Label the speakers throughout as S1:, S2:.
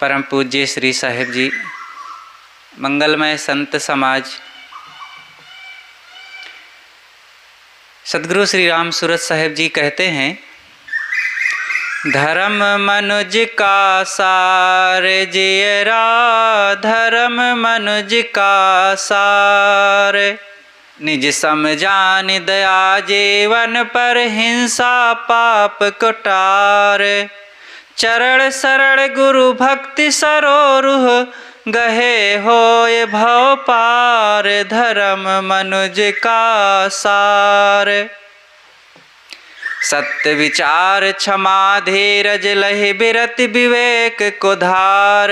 S1: परम पूज्य श्री साहिब जी, मंगलमय संत समाज, सदगुरु श्री राम सूरत साहिब जी कहते हैं, धर्म मनुज का सार जियरा, धर्म मनुज का सार, निज समझान दया जीवन पर हिंसा पाप कुटार, चरण शरण गुरु भक्ति सरोरुह, गहे होय भव पार, धर्म मनुज का सार, सत्य विचार क्षमा धीरज लहि बिरत विवेक को धार,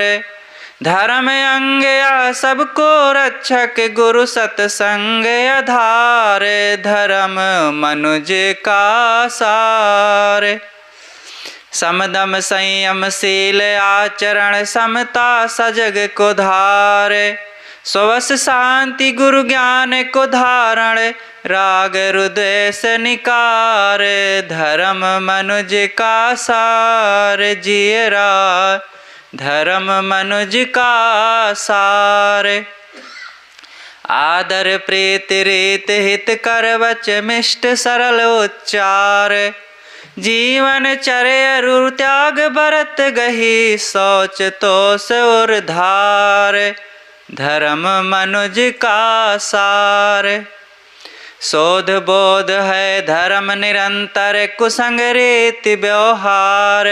S1: धर्म अंग या सबको रक्षक गुरु सतसंग आधार, धर्म मनुज का सार, समदम संयम शील आचरण समता सजग को धार, स्वस शांति गुरु ज्ञान को धारण, राग हृदय से निकार, धर्म मनुज का सार जियरा, धर्म मनुज का सार, आदर प्रीत रीत हित कर वच मिष्ट सरल उच्चार, जीवन चर्या त्याग भरत गही, शौच तोष और धार, धर्म मनुज का सार, शोध बोध है धर्म निरंतर, कुसंग रीति व्यवहार,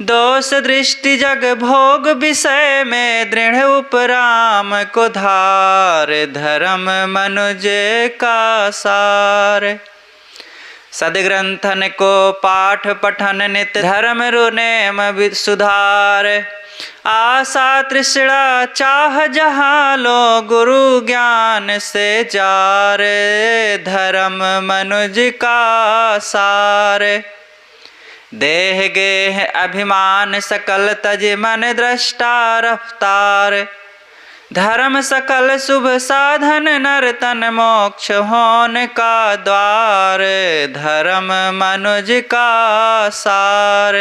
S1: दोष दृष्टि जग भोग विषय में, दृढ़ उपराम को धार, धर्म मनुज का सार, सदग्रंथन को पाठ पठन नित, धर्म रुनेम सुधार, आशा तृष्णा चाह जहाँ लो, गुरु ज्ञान से जार, धर्म मनुज का सार, देह गेह अभिमान सकल तज मन दृष्टा रफ्तार, धर्म सकल शुभ साधन नर तन मोक्ष होन का द्वार, धर्म मनुज का सार,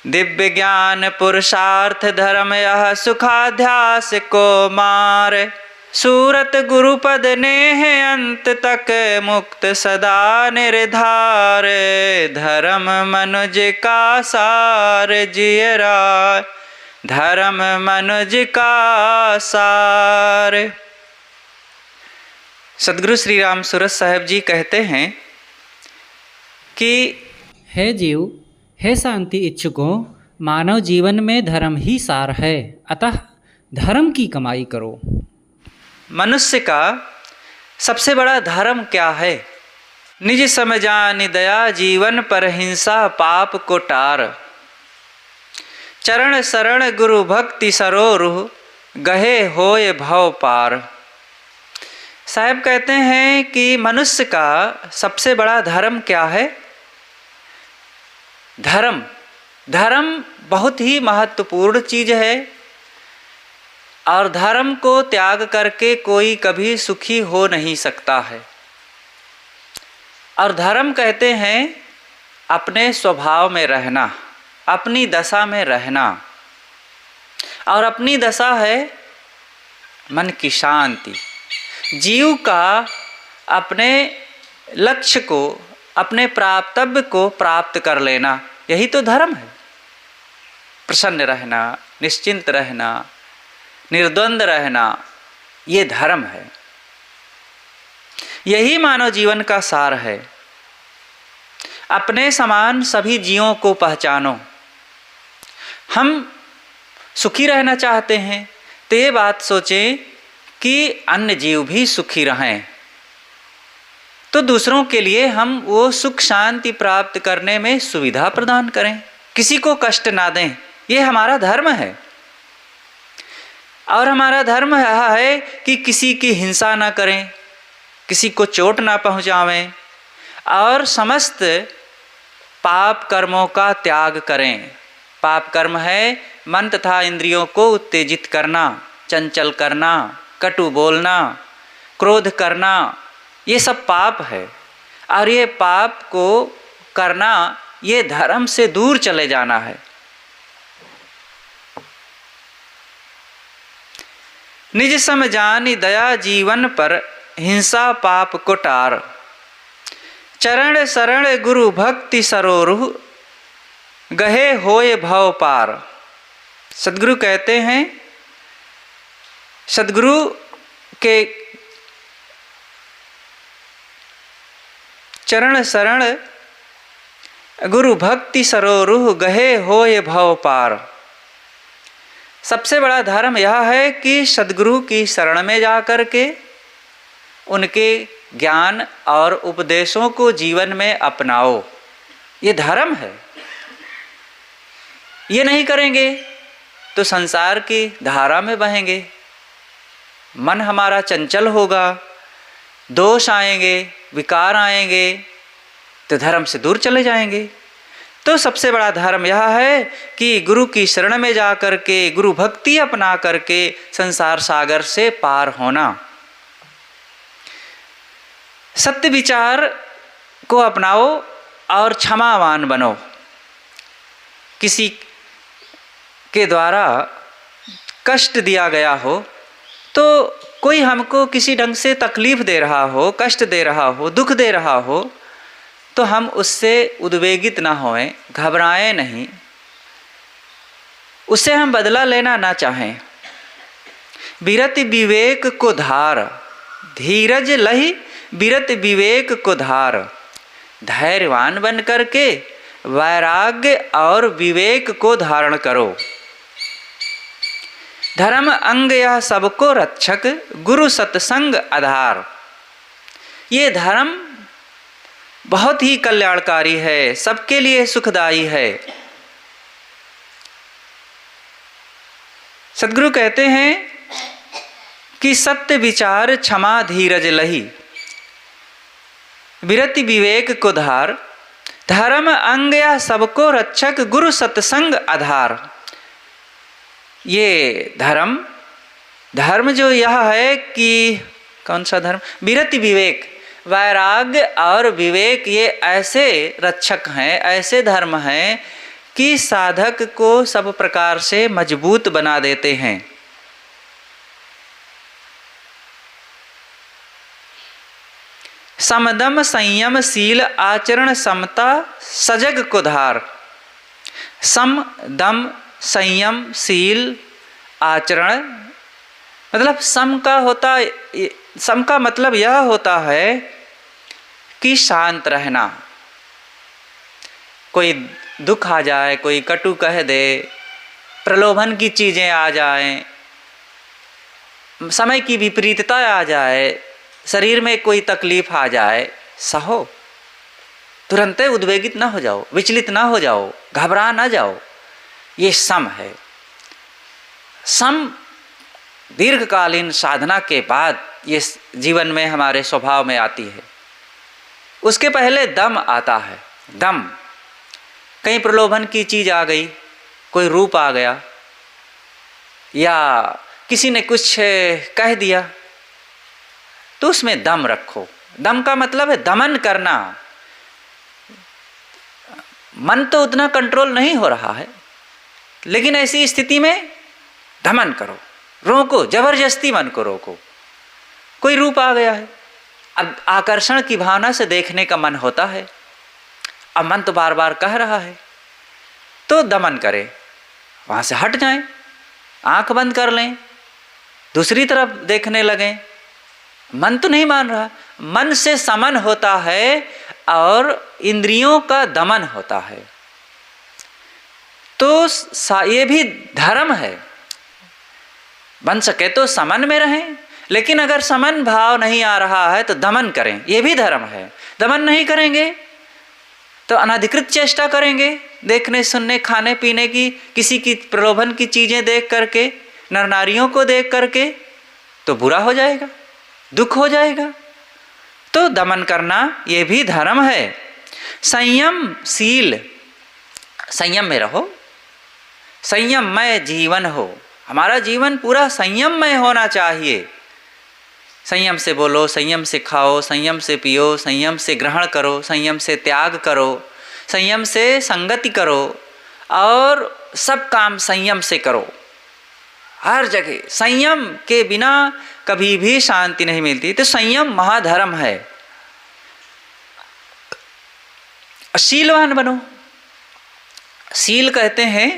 S1: दिव्य ज्ञान पुरुषार्थ धर्म यह सुखाध्यास को मार, सूरत गुरुपद नेह अंत तक मुक्त सदा निर्धार, धर्म मनुज का सार जियरा, धर्म मनुज का सार। सदगुरु श्री राम सूरत साहिब जी कहते हैं कि
S2: हे जीव, हे शांति इच्छुकों, मानव जीवन में धर्म ही सार है, अतः धर्म की कमाई करो।
S1: मनुष्य का सबसे बड़ा धर्म क्या है? निज समझानि दया जीवन पर हिंसा पाप को टार, चरण शरण गुरु भक्ति सरोरुह, गहे होय भव पार। साहब कहते हैं कि मनुष्य का सबसे बड़ा धर्म क्या है? धर्म बहुत ही महत्वपूर्ण चीज है, और धर्म को त्याग करके कोई कभी सुखी हो नहीं सकता है। और धर्म कहते हैं अपने स्वभाव में रहना, अपनी दशा में रहना, और अपनी दशा है मन की शांति, जीव का अपने लक्ष्य को, अपने प्राप्तव्य को प्राप्त कर लेना, यही तो धर्म है। प्रसन्न रहना, निश्चिंत रहना, निर्द्वंद रहना, ये धर्म है। यही मानव जीवन का सार है। अपने समान सभी जीवों को पहचानो। हम सुखी रहना चाहते हैं तो ये बात सोचें कि अन्य जीव भी सुखी रहें, तो दूसरों के लिए हम वो सुख शांति प्राप्त करने में सुविधा प्रदान करें, किसी को कष्ट ना दें। ये हमारा धर्म है। और हमारा धर्म यह है कि किसी की हिंसा ना करें, किसी को चोट ना पहुंचावें, और समस्त पाप कर्मों का त्याग करें। पाप कर्म है मन तथा इंद्रियों को उत्तेजित करना, चंचल करना, कटु बोलना, क्रोध करना, ये सब पाप है। और ये पाप को करना, ये धर्म से दूर चले जाना है। निज सम जानि दया जीवन पर, हिंसा पाप को टार। चरण शरण गुरु भक्ति सरोरुह, गहे होए भव पार। सदगुरु कहते हैं, सदगुरु के चरण शरण गुरु भक्ति सरोरुह, गहे होए भव पार। सबसे बड़ा धर्म यह है कि सदगुरु की शरण में जाकर के उनके ज्ञान और उपदेशों को जीवन में अपनाओ। ये धर्म है। ये नहीं करेंगे तो संसार की धारा में बहेंगे, मन हमारा चंचल होगा, दोष आएंगे, विकार आएंगे, तो धर्म से दूर चले जाएंगे। तो सबसे बड़ा धर्म यह है कि गुरु की शरण में जाकर के गुरु भक्ति अपना करके संसार सागर से पार होना। सत्य विचार को अपनाओ और क्षमावान बनो। किसी के द्वारा कष्ट दिया गया हो, तो कोई हमको किसी ढंग से तकलीफ दे रहा हो, कष्ट दे रहा हो, दुख दे रहा हो, तो हम उससे उद्वेगित ना होएं, घबराएं नहीं, उससे हम बदला लेना ना चाहें। बिरति विवेक को धार, धीरज लहि बिरति विवेक को धार। धैर्यवान बन करके वैराग्य और विवेक को धारण करो। धर्म अंग यह सबको रक्षक, गुरु सत्संग आधार। ये धर्म बहुत ही कल्याणकारी है, सबके लिए सुखदायी है। सद्गुरु कहते हैं कि सत्य विचार क्षमा धीरज लही, विरति विवेक को धार। धर्म अंग या सबको रक्षक, गुरु सत्संग आधार। ये धर्म जो यह है कि कौन सा धर्म? विरति विवेक, वैराग्य और विवेक, ये ऐसे रक्षक हैं, ऐसे धर्म हैं कि साधक को सब प्रकार से मजबूत बना देते हैं। समदम संयम शील आचरण समता, सजग को धार। सम दम संयम शील आचरण, मतलब सम का मतलब यह होता है कि शांत रहना। कोई दुख आ जाए, कोई कटु कह दे, प्रलोभन की चीज़ें आ जाएं, समय की विपरीतता आ जाए, शरीर में कोई तकलीफ आ जाए, सहो, तुरंत उद्वेगित ना हो जाओ, विचलित ना हो जाओ, घबरा ना जाओ। ये सम है। सम दीर्घकालीन साधना के बाद ये जीवन में हमारे स्वभाव में आती है। उसके पहले दम आता है। दम, कहीं प्रलोभन की चीज़ आ गई, कोई रूप आ गया, या किसी ने कुछ कह दिया, तो उसमें दम रखो। दम का मतलब है दमन करना। मन तो उतना कंट्रोल नहीं हो रहा है, लेकिन ऐसी स्थिति में दमन करो, रोको, जबरदस्ती मन को रोको। कोई रूप आ गया है, अब आकर्षण की भावना से देखने का मन होता है, अब मन तो बार बार कह रहा है, तो दमन करें, वहाँ से हट जाएं, आंख बंद कर लें, दूसरी तरफ देखने लगें। मन तो नहीं मान रहा, मन से समन होता है और इंद्रियों का दमन होता है। तो ये भी धर्म है। बन सके तो समन में रहें, लेकिन अगर समन भाव नहीं आ रहा है तो दमन करें, ये भी धर्म है। दमन नहीं करेंगे तो अनाधिकृत चेष्टा करेंगे, देखने सुनने खाने पीने की, किसी की प्रलोभन की चीज़ें देख करके, नर नारियों को देख करके, तो बुरा हो जाएगा, दुख हो जाएगा। तो दमन करना ये भी धर्म है। संयम शील, संयम में रहो, संयममय जीवन हो। हमारा जीवन पूरा संयममय होना चाहिए। संयम से बोलो, संयम से खाओ, संयम से पियो, संयम से ग्रहण करो, संयम से त्याग करो, संयम से संगति करो, और सब काम संयम से करो। हर जगह संयम के बिना कभी भी शांति नहीं मिलती। तो संयम महाधर्म है। शीलवान बनो। शील कहते हैं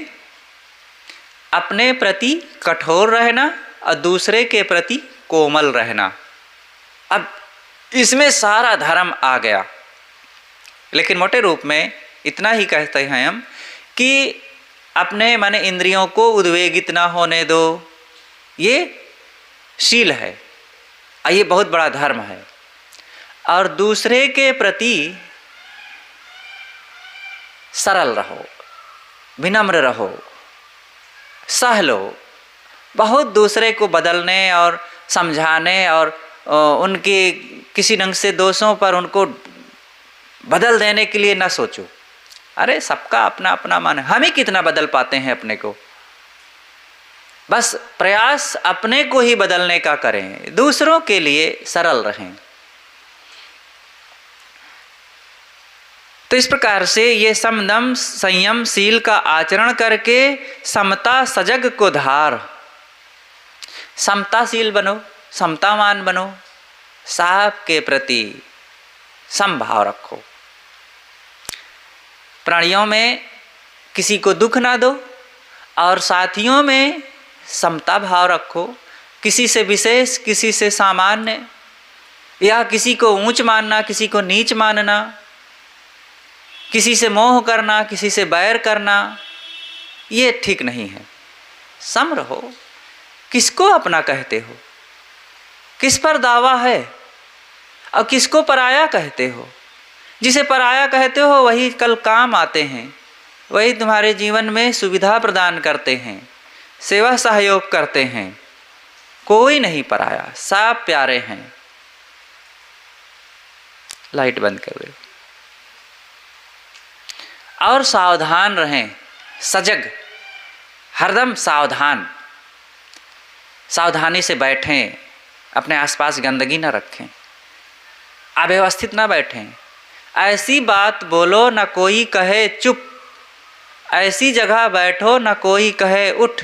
S1: अपने प्रति कठोर रहना और दूसरे के प्रति कोमल रहना। अब इसमें सारा धर्म आ गया। लेकिन मोटे रूप में इतना ही कहते हैं हम कि अपने मन इंद्रियों को उद्वेगित ना होने दो, ये शील है और ये बहुत बड़ा धर्म है। और दूसरे के प्रति सरल रहो, विनम्र रहो, सह लो। बहुत दूसरे को बदलने और समझाने और उनके किसी ढंग से दोषों पर उनको बदल देने के लिए ना सोचो। अरे सबका अपना अपना मन है, हम ही कितना बदल पाते हैं अपने को। बस प्रयास अपने को ही बदलने का करें, दूसरों के लिए सरल रहें। तो इस प्रकार से ये समदम संयम शील का आचरण करके समता सजग को धार। समताशील बनो, समतावान बनो, साहब के प्रति समभाव रखो। प्राणियों में किसी को दुख ना दो और साथियों में समता भाव रखो। किसी से विशेष, किसी से सामान्य, या किसी को ऊंच मानना, किसी को नीच मानना, किसी से मोह करना, किसी से बैर करना, ये ठीक नहीं है। सम रहो। किसको अपना कहते हो? किस पर दावा है? और किसको पराया कहते हो? जिसे पराया कहते हो वही कल काम आते हैं, वही तुम्हारे जीवन में सुविधा प्रदान करते हैं, सेवा सहयोग करते हैं। कोई नहीं पराया, सब प्यारे हैं। लाइट बंद कर दो। और सावधान रहें, सजग, हरदम सावधान, सावधानी से बैठें। अपने आसपास गंदगी न रखें, अव्यवस्थित ना बैठें। ऐसी बात बोलो न कोई कहे चुप, ऐसी जगह बैठो न कोई कहे उठ।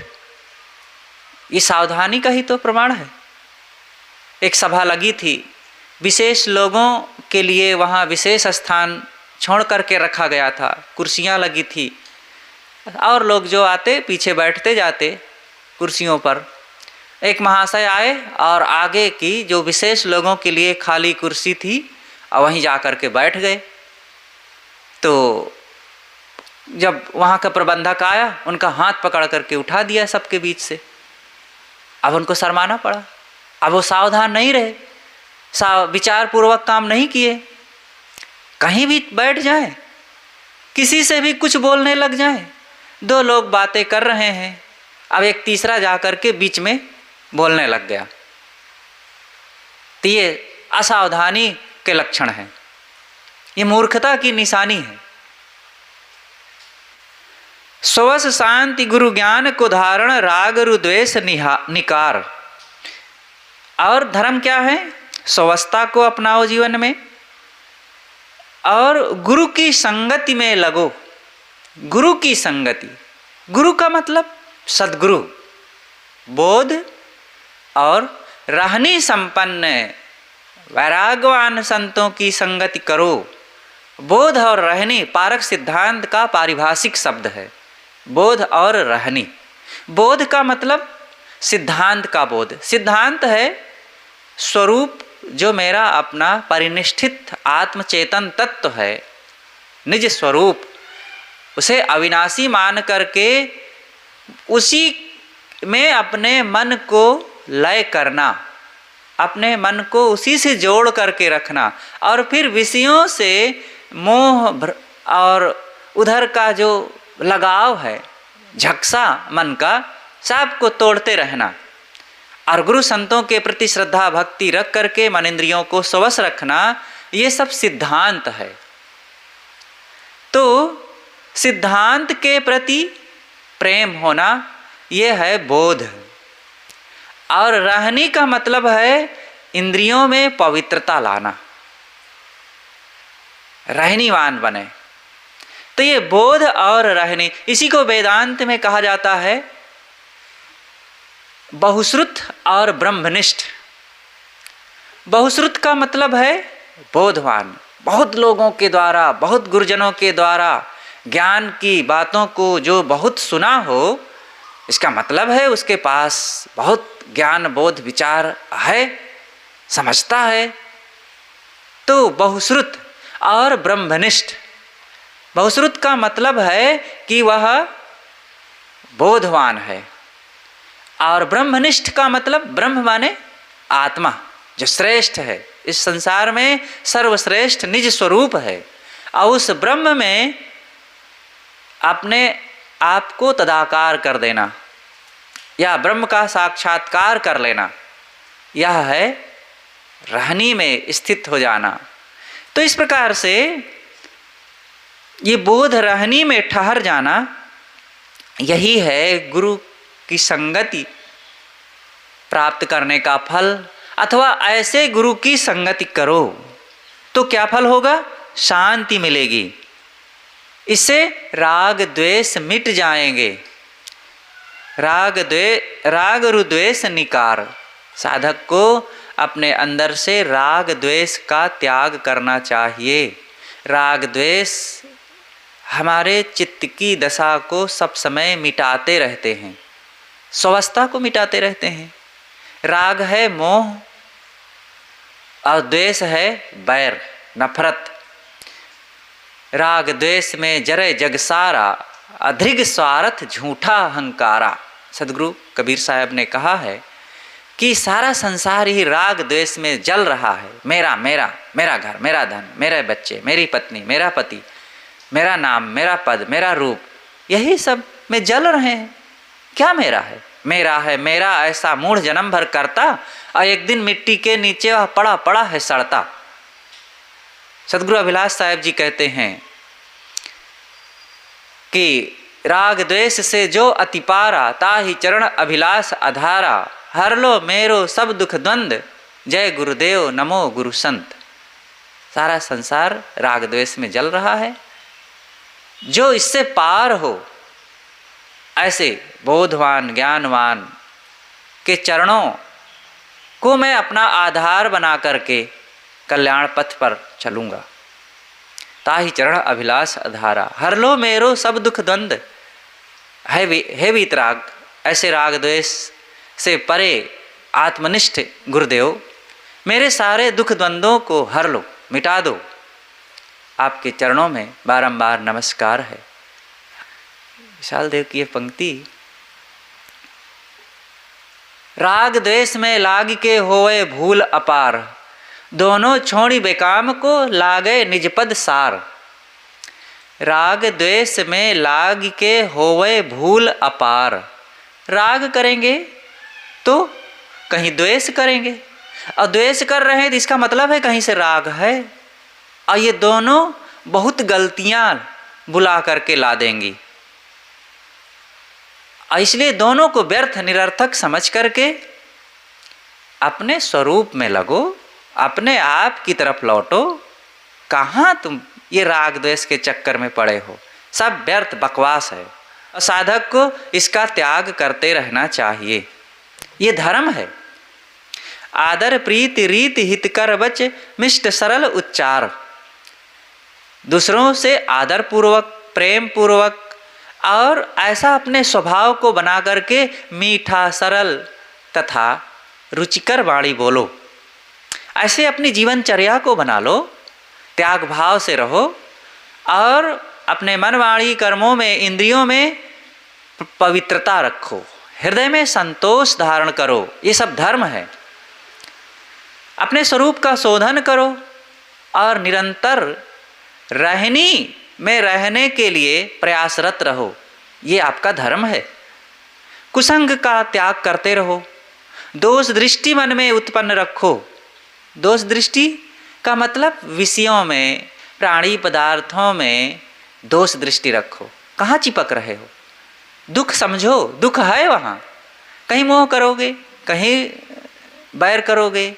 S1: ये सावधानी का ही तो प्रमाण है। एक सभा लगी थी, विशेष लोगों के लिए वहाँ विशेष स्थान छोड़ करके रखा गया था, कुर्सियाँ लगी थी और लोग जो आते पीछे बैठते जाते कुर्सियों पर। एक महाशय आए और आगे की जो विशेष लोगों के लिए खाली कुर्सी थी और वहीं जा कर के बैठ गए। तो जब वहाँ का प्रबंधक आया, उनका हाथ पकड़ करके उठा दिया सबके बीच से। अब उनको शर्माना पड़ा। अब वो सावधान नहीं रहे, विचार पूर्वक काम नहीं किए। कहीं भी बैठ जाए, किसी से भी कुछ बोलने लग जाए। दो लोग बातें कर रहे हैं, अब एक तीसरा जा कर के बीच में बोलने लग गया। तो ये असावधानी के लक्षण हैं, ये मूर्खता की निशानी है। स्वस शांति गुरु ज्ञान को धारण, राग रुद्वेष निकार। और धर्म क्या है? स्ववस्था को अपनाओ जीवन में और गुरु की संगति में लगो। गुरु की संगति, गुरु का मतलब सद्गुरु, बोध और रहनी संपन्न वैराग्यवान संतों की संगति करो। बोध और रहनी पारक सिद्धांत का पारिभाषिक शब्द है, बोध और रहनी। बोध का मतलब सिद्धांत का बोध। सिद्धांत है स्वरूप, जो मेरा अपना परिनिष्ठित आत्मचेतन तत्व है, निज स्वरूप, उसे अविनाशी मान करके उसी में अपने मन को लय करना, अपने मन को उसी से जोड़ करके रखना और फिर विषयों से मोह और उधर का जो लगाव है, झक्सा मन का, सब को तोड़ते रहना और गुरु संतों के प्रति श्रद्धा भक्ति रख करके मन इंद्रियों को स्वश रखना, ये सब सिद्धांत है। तो सिद्धांत के प्रति प्रेम होना, ये है बोध। और रहनी का मतलब है इंद्रियों में पवित्रता लाना, रहनीवान बने। तो ये बोध और रहनी, इसी को वेदांत में कहा जाता है बहुश्रुत और ब्रह्मनिष्ठ। बहुश्रुत का मतलब है बोधवान, बहुत लोगों के द्वारा, बहुत गुरुजनों के द्वारा ज्ञान की बातों को जो बहुत सुना हो, इसका मतलब है उसके पास बहुत ज्ञान बोध विचार है, समझता है। तो बहुश्रुत और ब्रह्मनिष्ठ। बहुश्रुत का मतलब है कि वह बोधवान है, और ब्रह्मनिष्ठ का मतलब ब्रह्म माने आत्मा, जो श्रेष्ठ है, इस संसार में सर्वश्रेष्ठ निज स्वरूप है, और उस ब्रह्म में अपने आप को तदाकार कर देना या ब्रह्म का साक्षात्कार कर लेना, यह है रहनी में स्थित हो जाना। तो इस प्रकार से ये बोध रहनी में ठहर जाना, यही है गुरु की संगति प्राप्त करने का फल। अथवा ऐसे गुरु की संगति करो तो क्या फल होगा? शांति मिलेगी। इससे राग द्वेष मिट जाएंगे। राग रुद्वेष निकार। साधक को अपने अंदर से राग द्वेष का त्याग करना चाहिए। राग द्वेष हमारे चित्त की दशा को सब समय मिटाते रहते हैं, स्वावस्था को मिटाते रहते हैं। राग है मोह और द्वेष है बैर, नफरत। राग द्वेष में जरे जग सारा, अधृग स्वार्थ झूठा अहंकारा। सदगुरु कबीर साहब ने कहा है कि सारा संसार ही राग द्वेष में जल रहा है। मेरा मेरा, मेरा घर, मेरा धन, मेरे बच्चे, मेरी पत्नी, मेरा पति, मेरा नाम, मेरा पद, मेरा रूप, यही सब में जल रहे हैं। क्या मेरा है? मेरा है मेरा ऐसा मूढ़ जन्म भर करता, और एक दिन मिट्टी के नीचे वह पड़ा पड़ा है सड़ता। सदगुरु अभिलाष साहब जी कहते हैं कि राग द्वेष से जो अति पारा, ताहि चरण अभिलाष आधारा। हर लो मेरो सब दुख द्वंद, जय गुरुदेव नमो गुरु संत। सारा संसार राग द्वेष में जल रहा है। जो इससे पार हो, ऐसे बोधवान ज्ञानवान के चरणों को मैं अपना आधार बना करके कल्याण पथ पर चलूँगा। ताहि चरण अभिलाष आधारा, हर लो मेरो सब दुख द्वंद। है वीतराग, ऐसे राग द्वेष से परे आत्मनिष्ठ गुरुदेव, मेरे सारे दुख द्वंद्वों को हर लो, मिटा दो। आपके चरणों में बारंबार नमस्कार है। विशाल देव की ये पंक्ति, राग द्वेष में लाग के होए भूल अपार, दोनों छोड़ी बेकाम को लागे निज पद सार। राग द्वेष में लाग के होए भूल अपार। राग करेंगे तो कहीं द्वेष करेंगे, और द्वेष कर रहे हैं तो इसका मतलब है कहीं से राग है, और ये दोनों बहुत गलतियां बुला करके ला देंगी। इसलिए दोनों को व्यर्थ निरर्थक समझ करके अपने स्वरूप में लगो, अपने आप की तरफ लौटो। कहाँ तुम ये राग द्वेष के चक्कर में पड़े हो? सब व्यर्थ बकवास है। साधक को इसका त्याग करते रहना चाहिए। ये धर्म है। आदर प्रीति रीति हित कर बच, मिष्ट सरल उच्चार। दूसरों से आदर पूर्वक, प्रेम पूर्वक और ऐसा अपने स्वभाव को बना करके मीठा, सरल तथा रुचिकर वाणी बोलो। ऐसे अपनी जीवनचर्या को बना लो, त्याग भाव से रहो, और अपने मन वाणी कर्मों में, इंद्रियों में पवित्रता रखो, हृदय में संतोष धारण करो। ये सब धर्म है। अपने स्वरूप का शोधन करो और निरंतर रहनी में रहने के लिए प्रयासरत रहो। ये आपका धर्म है। कुसंग का त्याग करते रहो। दोष दृष्टि मन में उत्पन्न रखो। दोष दृष्टि का मतलब विषयों में, प्राणी पदार्थों में दोष दृष्टि रखो। कहाँ चिपक रहे हो? दुख समझो, दुख है वहाँ। कहीं मोह करोगे, कहीं बैर करोगे,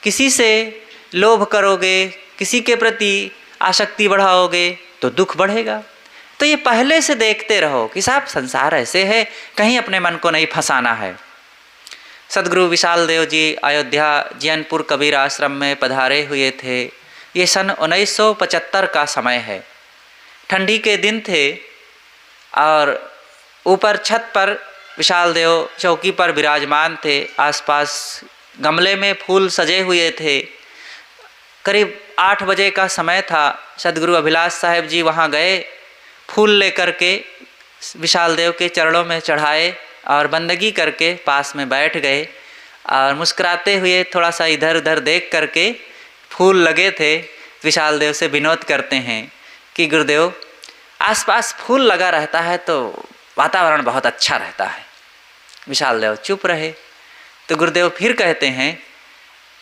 S1: किसी से लोभ करोगे, किसी के प्रति आसक्ति बढ़ाओगे तो दुख बढ़ेगा। तो ये पहले से देखते रहो कि साहब संसार ऐसे है, कहीं अपने मन को नहीं फंसाना है। सदगुरु विशाल देव जी अयोध्या जैनपुर कबीर आश्रम में पधारे हुए थे। ये सन 1975 का समय है। ठंडी के दिन थे और ऊपर छत पर विशाल देव चौकी पर विराजमान थे। आसपास गमले में फूल सजे हुए थे। करीब 8 बजे का समय था। सदगुरु अभिलाष साहेब जी वहाँ गए, फूल लेकर के विशाल देव के चरणों में चढ़ाए और बंदगी करके पास में बैठ गए और मुस्कुराते हुए थोड़ा सा इधर उधर देख करके, फूल लगे थे, विशाल देव से विनोद करते हैं कि गुरुदेव आसपास फूल लगा रहता है तो वातावरण बहुत अच्छा रहता है। विशाल देव चुप रहे। तो गुरुदेव फिर कहते हैं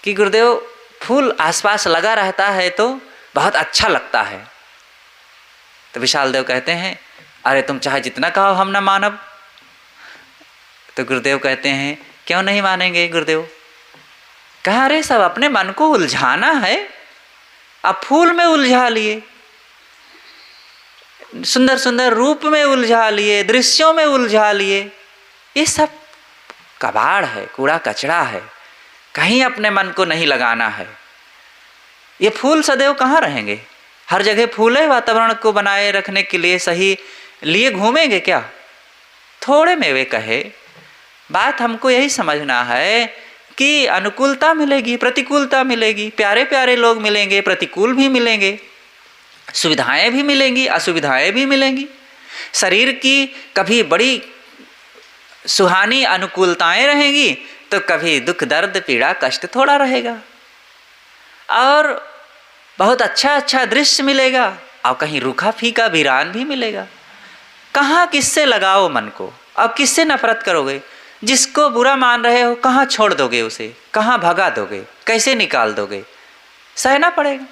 S1: कि गुरुदेव फूल आसपास लगा रहता है तो बहुत अच्छा लगता है। तो विशाल देव कहते हैं अरे तुम चाहे जितना कहो हम न मानब। तो गुरुदेव कहते हैं क्यों नहीं मानेंगे गुरुदेव? कहा अरे सब अपने मन को उलझाना है, अब फूल में उलझा लिए, सुंदर सुंदर रूप में उलझा लिए, दृश्यों में उलझा लिए, ये सब कबाड़ है, कूड़ा कचरा है, कहीं अपने मन को नहीं लगाना है। ये फूल सदैव कहाँ रहेंगे? हर जगह फूल है, वातावरण को बनाए रखने के लिए सही लिए घूमेंगे क्या? थोड़े में वे कहे। बात हमको यही समझना है कि अनुकूलता मिलेगी, प्रतिकूलता मिलेगी, प्यारे प्यारे लोग मिलेंगे, प्रतिकूल भी मिलेंगे, सुविधाएं भी मिलेंगी, असुविधाएं भी मिलेंगी। शरीर की कभी बड़ी सुहानी अनुकूलताएं रहेंगी तो कभी दुख दर्द पीड़ा कष्ट थोड़ा रहेगा, और बहुत अच्छा अच्छा दृश्य मिलेगा और कहीं रूखा फीका वीरान भी मिलेगा। कहाँ किससे लगाओ मन को? अब किससे नफरत करोगे? जिसको बुरा मान रहे हो कहाँ छोड़ दोगे उसे? कहाँ भगा दोगे? कैसे निकाल दोगे? सहना पड़ेगा।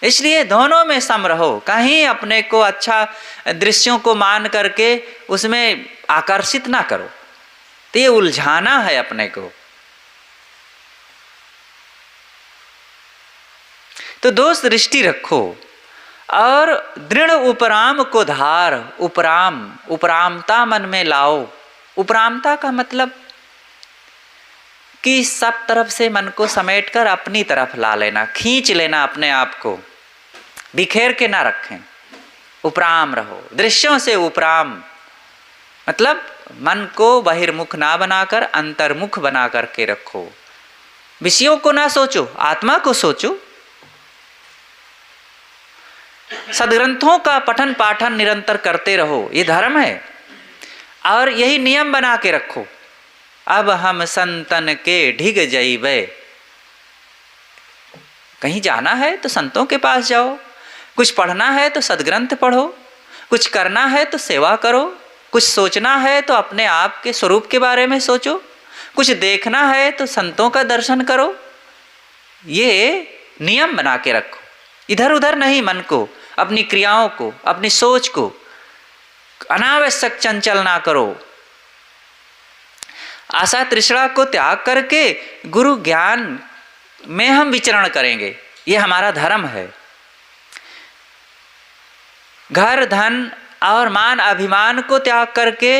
S1: इसलिए दोनों में सम रहो। कहीं अपने को अच्छा दृश्यों को मान करके उसमें आकर्षित ना करो, तो ये उलझाना है अपने को। तो दोष दृष्टि रखो और दृढ़ उपराम को धार, उपरामता मन में लाओ। उपरामता का मतलब कि सब तरफ से मन को समेटकर अपनी तरफ ला लेना, खींच लेना, अपने आप को बिखेर के ना रखें। उपराम रहो, दृश्यों से उपराम मतलब मन को बहिर्मुख ना बनाकर अंतर्मुख बना करके रखो। विषयों को ना सोचो, आत्मा को सोचो। सदग्रंथों का पठन पाठन निरंतर करते रहो, ये धर्म है। और यही नियम बना के रखो, अब हम संतन के ढिग जइबे। कहीं जाना है तो संतों के पास जाओ, कुछ पढ़ना है तो सदग्रंथ पढ़ो, कुछ करना है तो सेवा करो, कुछ सोचना है तो अपने आप के स्वरूप के बारे में सोचो, कुछ देखना है तो संतों का दर्शन करो। ये नियम बना के रखो। इधर उधर नहीं मन को, अपनी क्रियाओं को, अपनी सोच को अनावश्यक चंचल ना करो। आशा तृष्णा को त्याग करके गुरु ज्ञान में हम विचरण करेंगे, ये हमारा धर्म है। घर धन और मान अभिमान को त्याग करके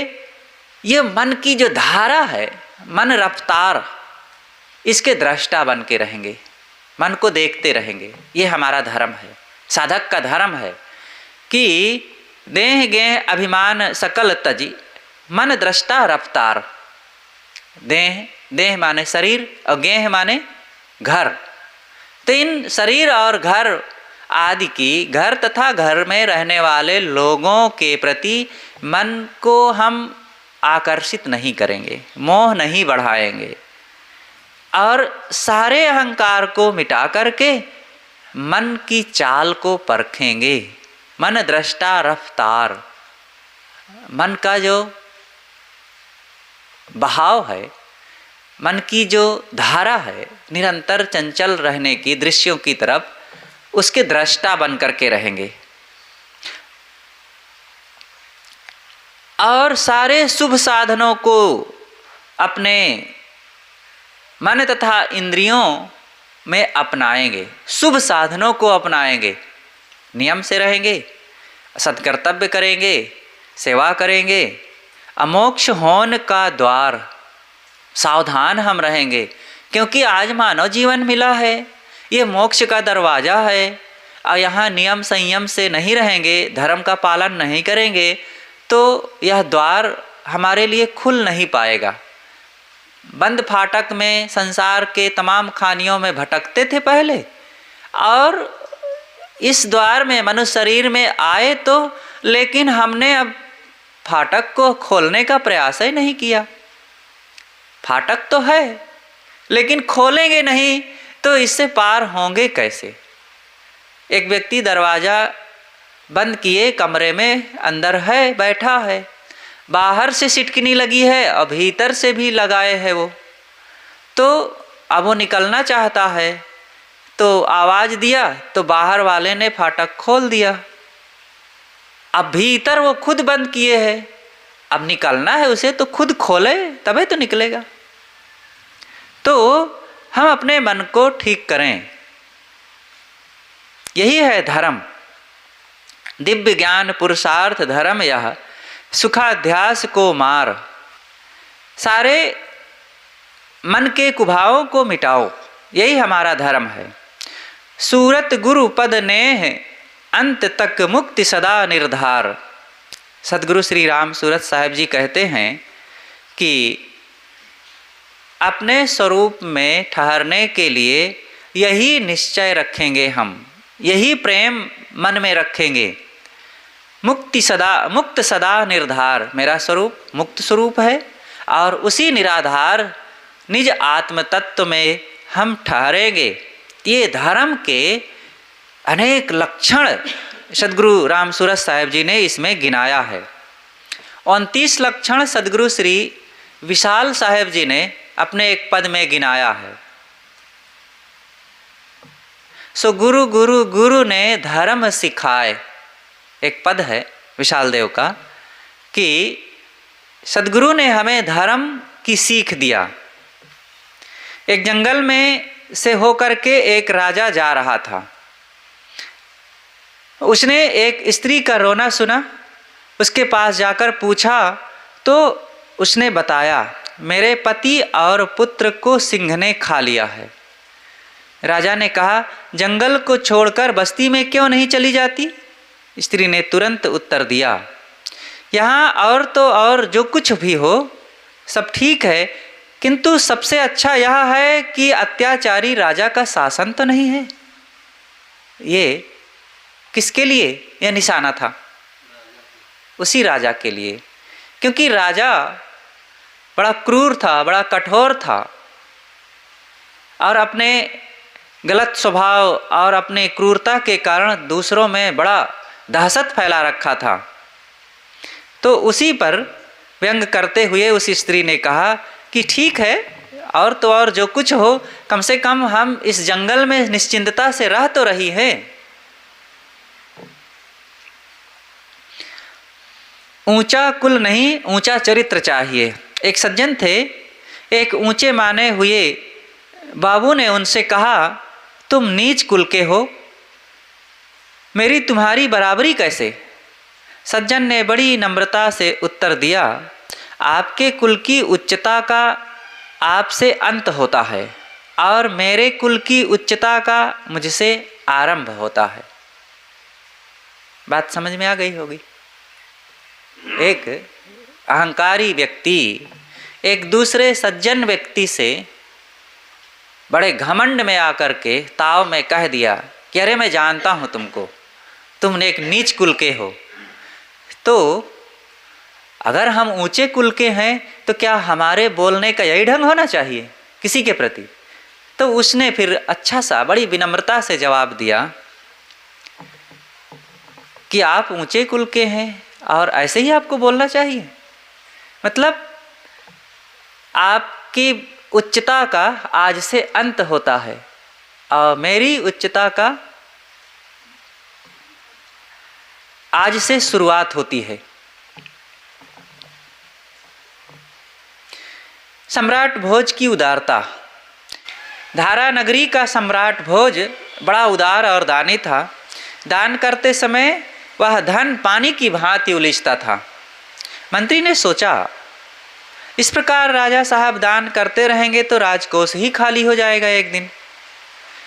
S1: ये मन की जो धारा है, मन रफ्तार, इसके दृष्टा बन के रहेंगे, मन को देखते रहेंगे। ये हमारा धर्म है, साधक का धर्म है कि देह गेह अभिमान सकल तजी, मन दृष्टा रफ्तार। देह माने शरीर और गेह माने घर। तो इन शरीर और घर आदि की, घर तथा घर में रहने वाले लोगों के प्रति मन को हम आकर्षित नहीं करेंगे, मोह नहीं बढ़ाएंगे, और सारे अहंकार को मिटा करके मन की चाल को परखेंगे। मन दृष्टा रफ्तार, मन का जो बहाव है, मन की जो धारा है निरंतर चंचल रहने की, दृश्यों की तरफ, उसके दृष्टा बन करके रहेंगे। और सारे शुभ साधनों को अपने मन तथा इंद्रियों में अपनाएंगे, शुभ साधनों को अपनाएंगे, नियम से रहेंगे, सत्कर्तव्य करेंगे, सेवा करेंगे। अमोक्ष होन का द्वार सावधान हम रहेंगे, क्योंकि आज मानव जीवन मिला है, ये मोक्ष का दरवाज़ा है। और यहाँ नियम संयम से नहीं रहेंगे, धर्म का पालन नहीं करेंगे, तो यह द्वार हमारे लिए खुल नहीं पाएगा। बंद फाटक में संसार के तमाम खानियों में भटकते थे पहले, और इस द्वार में मनुष्य शरीर में आए तो, लेकिन हमने अब फाटक को खोलने का प्रयास ही नहीं किया। फाटक तो है लेकिन खोलेंगे नहीं तो इससे पार होंगे कैसे। एक व्यक्ति दरवाज़ा बंद किए कमरे में अंदर है, बैठा है, बाहर से सिटकनी लगी है और भीतर से भी लगाए है वो, तो अब वो निकलना चाहता है, तो आवाज़ दिया तो बाहर वाले ने फाटक खोल दिया। अब भीतर वो खुद बंद किए है, अब निकलना है उसे तो खुद खोले तभी तो निकलेगा। तो हम अपने मन को ठीक करें, यही है धर्म। दिव्य ज्ञान पुरुषार्थ धर्म यह, सुखाध्यास को मार। सारे मन के कुभावों को मिटाओ, यही हमारा धर्म है। सूरत गुरु पद नेह, अंत तक मुक्ति सदा निर्धार। सदगुरु श्री राम सूरत साहिब जी कहते हैं कि अपने स्वरूप में ठहरने के लिए यही निश्चय रखेंगे हम, यही प्रेम मन में रखेंगे। मुक्त सदा निर्धार, मेरा स्वरूप मुक्त स्वरूप है और उसी निराधार निज आत्म तत्व में हम ठहरेंगे। ये धर्म के अनेक लक्षण सदगुरु राम सूरत साहिब जी ने इसमें गिनाया है। 29 लक्षण सदगुरु श्री विशाल साहिब जी ने अपने एक पद में गिनाया है। सो गुरु गुरु गुरु ने धर्म सिखाए, एक पद है विशाल देव का, कि सदगुरु ने हमें धर्म की सीख दिया। एक जंगल में से होकर के एक राजा जा रहा था। उसने एक स्त्री का रोना सुना, उसके पास जाकर पूछा तो उसने बताया, मेरे पति और पुत्र को सिंह ने खा लिया है। राजा ने कहा, जंगल को छोड़कर बस्ती में क्यों नहीं चली जाती? स्त्री ने तुरंत उत्तर दिया, यहाँ और तो और जो कुछ भी हो सब ठीक है, किंतु सबसे अच्छा यह है कि अत्याचारी राजा का शासन तो नहीं है। ये किसके लिए यह निशाना था? उसी राजा के लिए, क्योंकि राजा बड़ा क्रूर था, बड़ा कठोर था और अपने गलत स्वभाव और अपने क्रूरता के कारण दूसरों में बड़ा दहशत फैला रखा था। तो उसी पर व्यंग करते हुए उस स्त्री ने कहा कि ठीक है, और तो और जो कुछ हो, कम से कम हम इस जंगल में निश्चिंतता से रह तो रही है। ऊंचा कुल नहीं, ऊंचा चरित्र चाहिए। एक सज्जन थे, एक ऊंचे माने हुए बाबू ने उनसे कहा, तुम नीच कुल के हो, मेरी तुम्हारी बराबरी कैसे? सज्जन ने बड़ी नम्रता से उत्तर दिया, आपके कुल की उच्चता का आपसे अंत होता है और मेरे कुल की उच्चता का मुझसे आरंभ होता है। बात समझ में आ गई होगी। एक अहंकारी व्यक्ति एक दूसरे सज्जन व्यक्ति से बड़े घमंड में आकर के ताव में कह दिया कि अरे मैं जानता हूँ तुमको, तुमने एक नीच कुल के हो। तो अगर हम ऊंचे कुल के हैं तो क्या हमारे बोलने का यही ढंग होना चाहिए किसी के प्रति? तो उसने फिर अच्छा सा बड़ी विनम्रता से जवाब दिया कि आप ऊंचे कुल के हैं और ऐसे ही आपको बोलना चाहिए। मतलब आपकी उच्चता का आज से अंत होता है और मेरी उच्चता का आज से शुरुआत होती है। सम्राट भोज की उदारता। धारा नगरी का सम्राट भोज बड़ा उदार और दानी था। दान करते समय वह धन पानी की भांति उलीचता था। मंत्री ने सोचा इस प्रकार राजा साहब दान करते रहेंगे तो राजकोष ही खाली हो जाएगा एक दिन।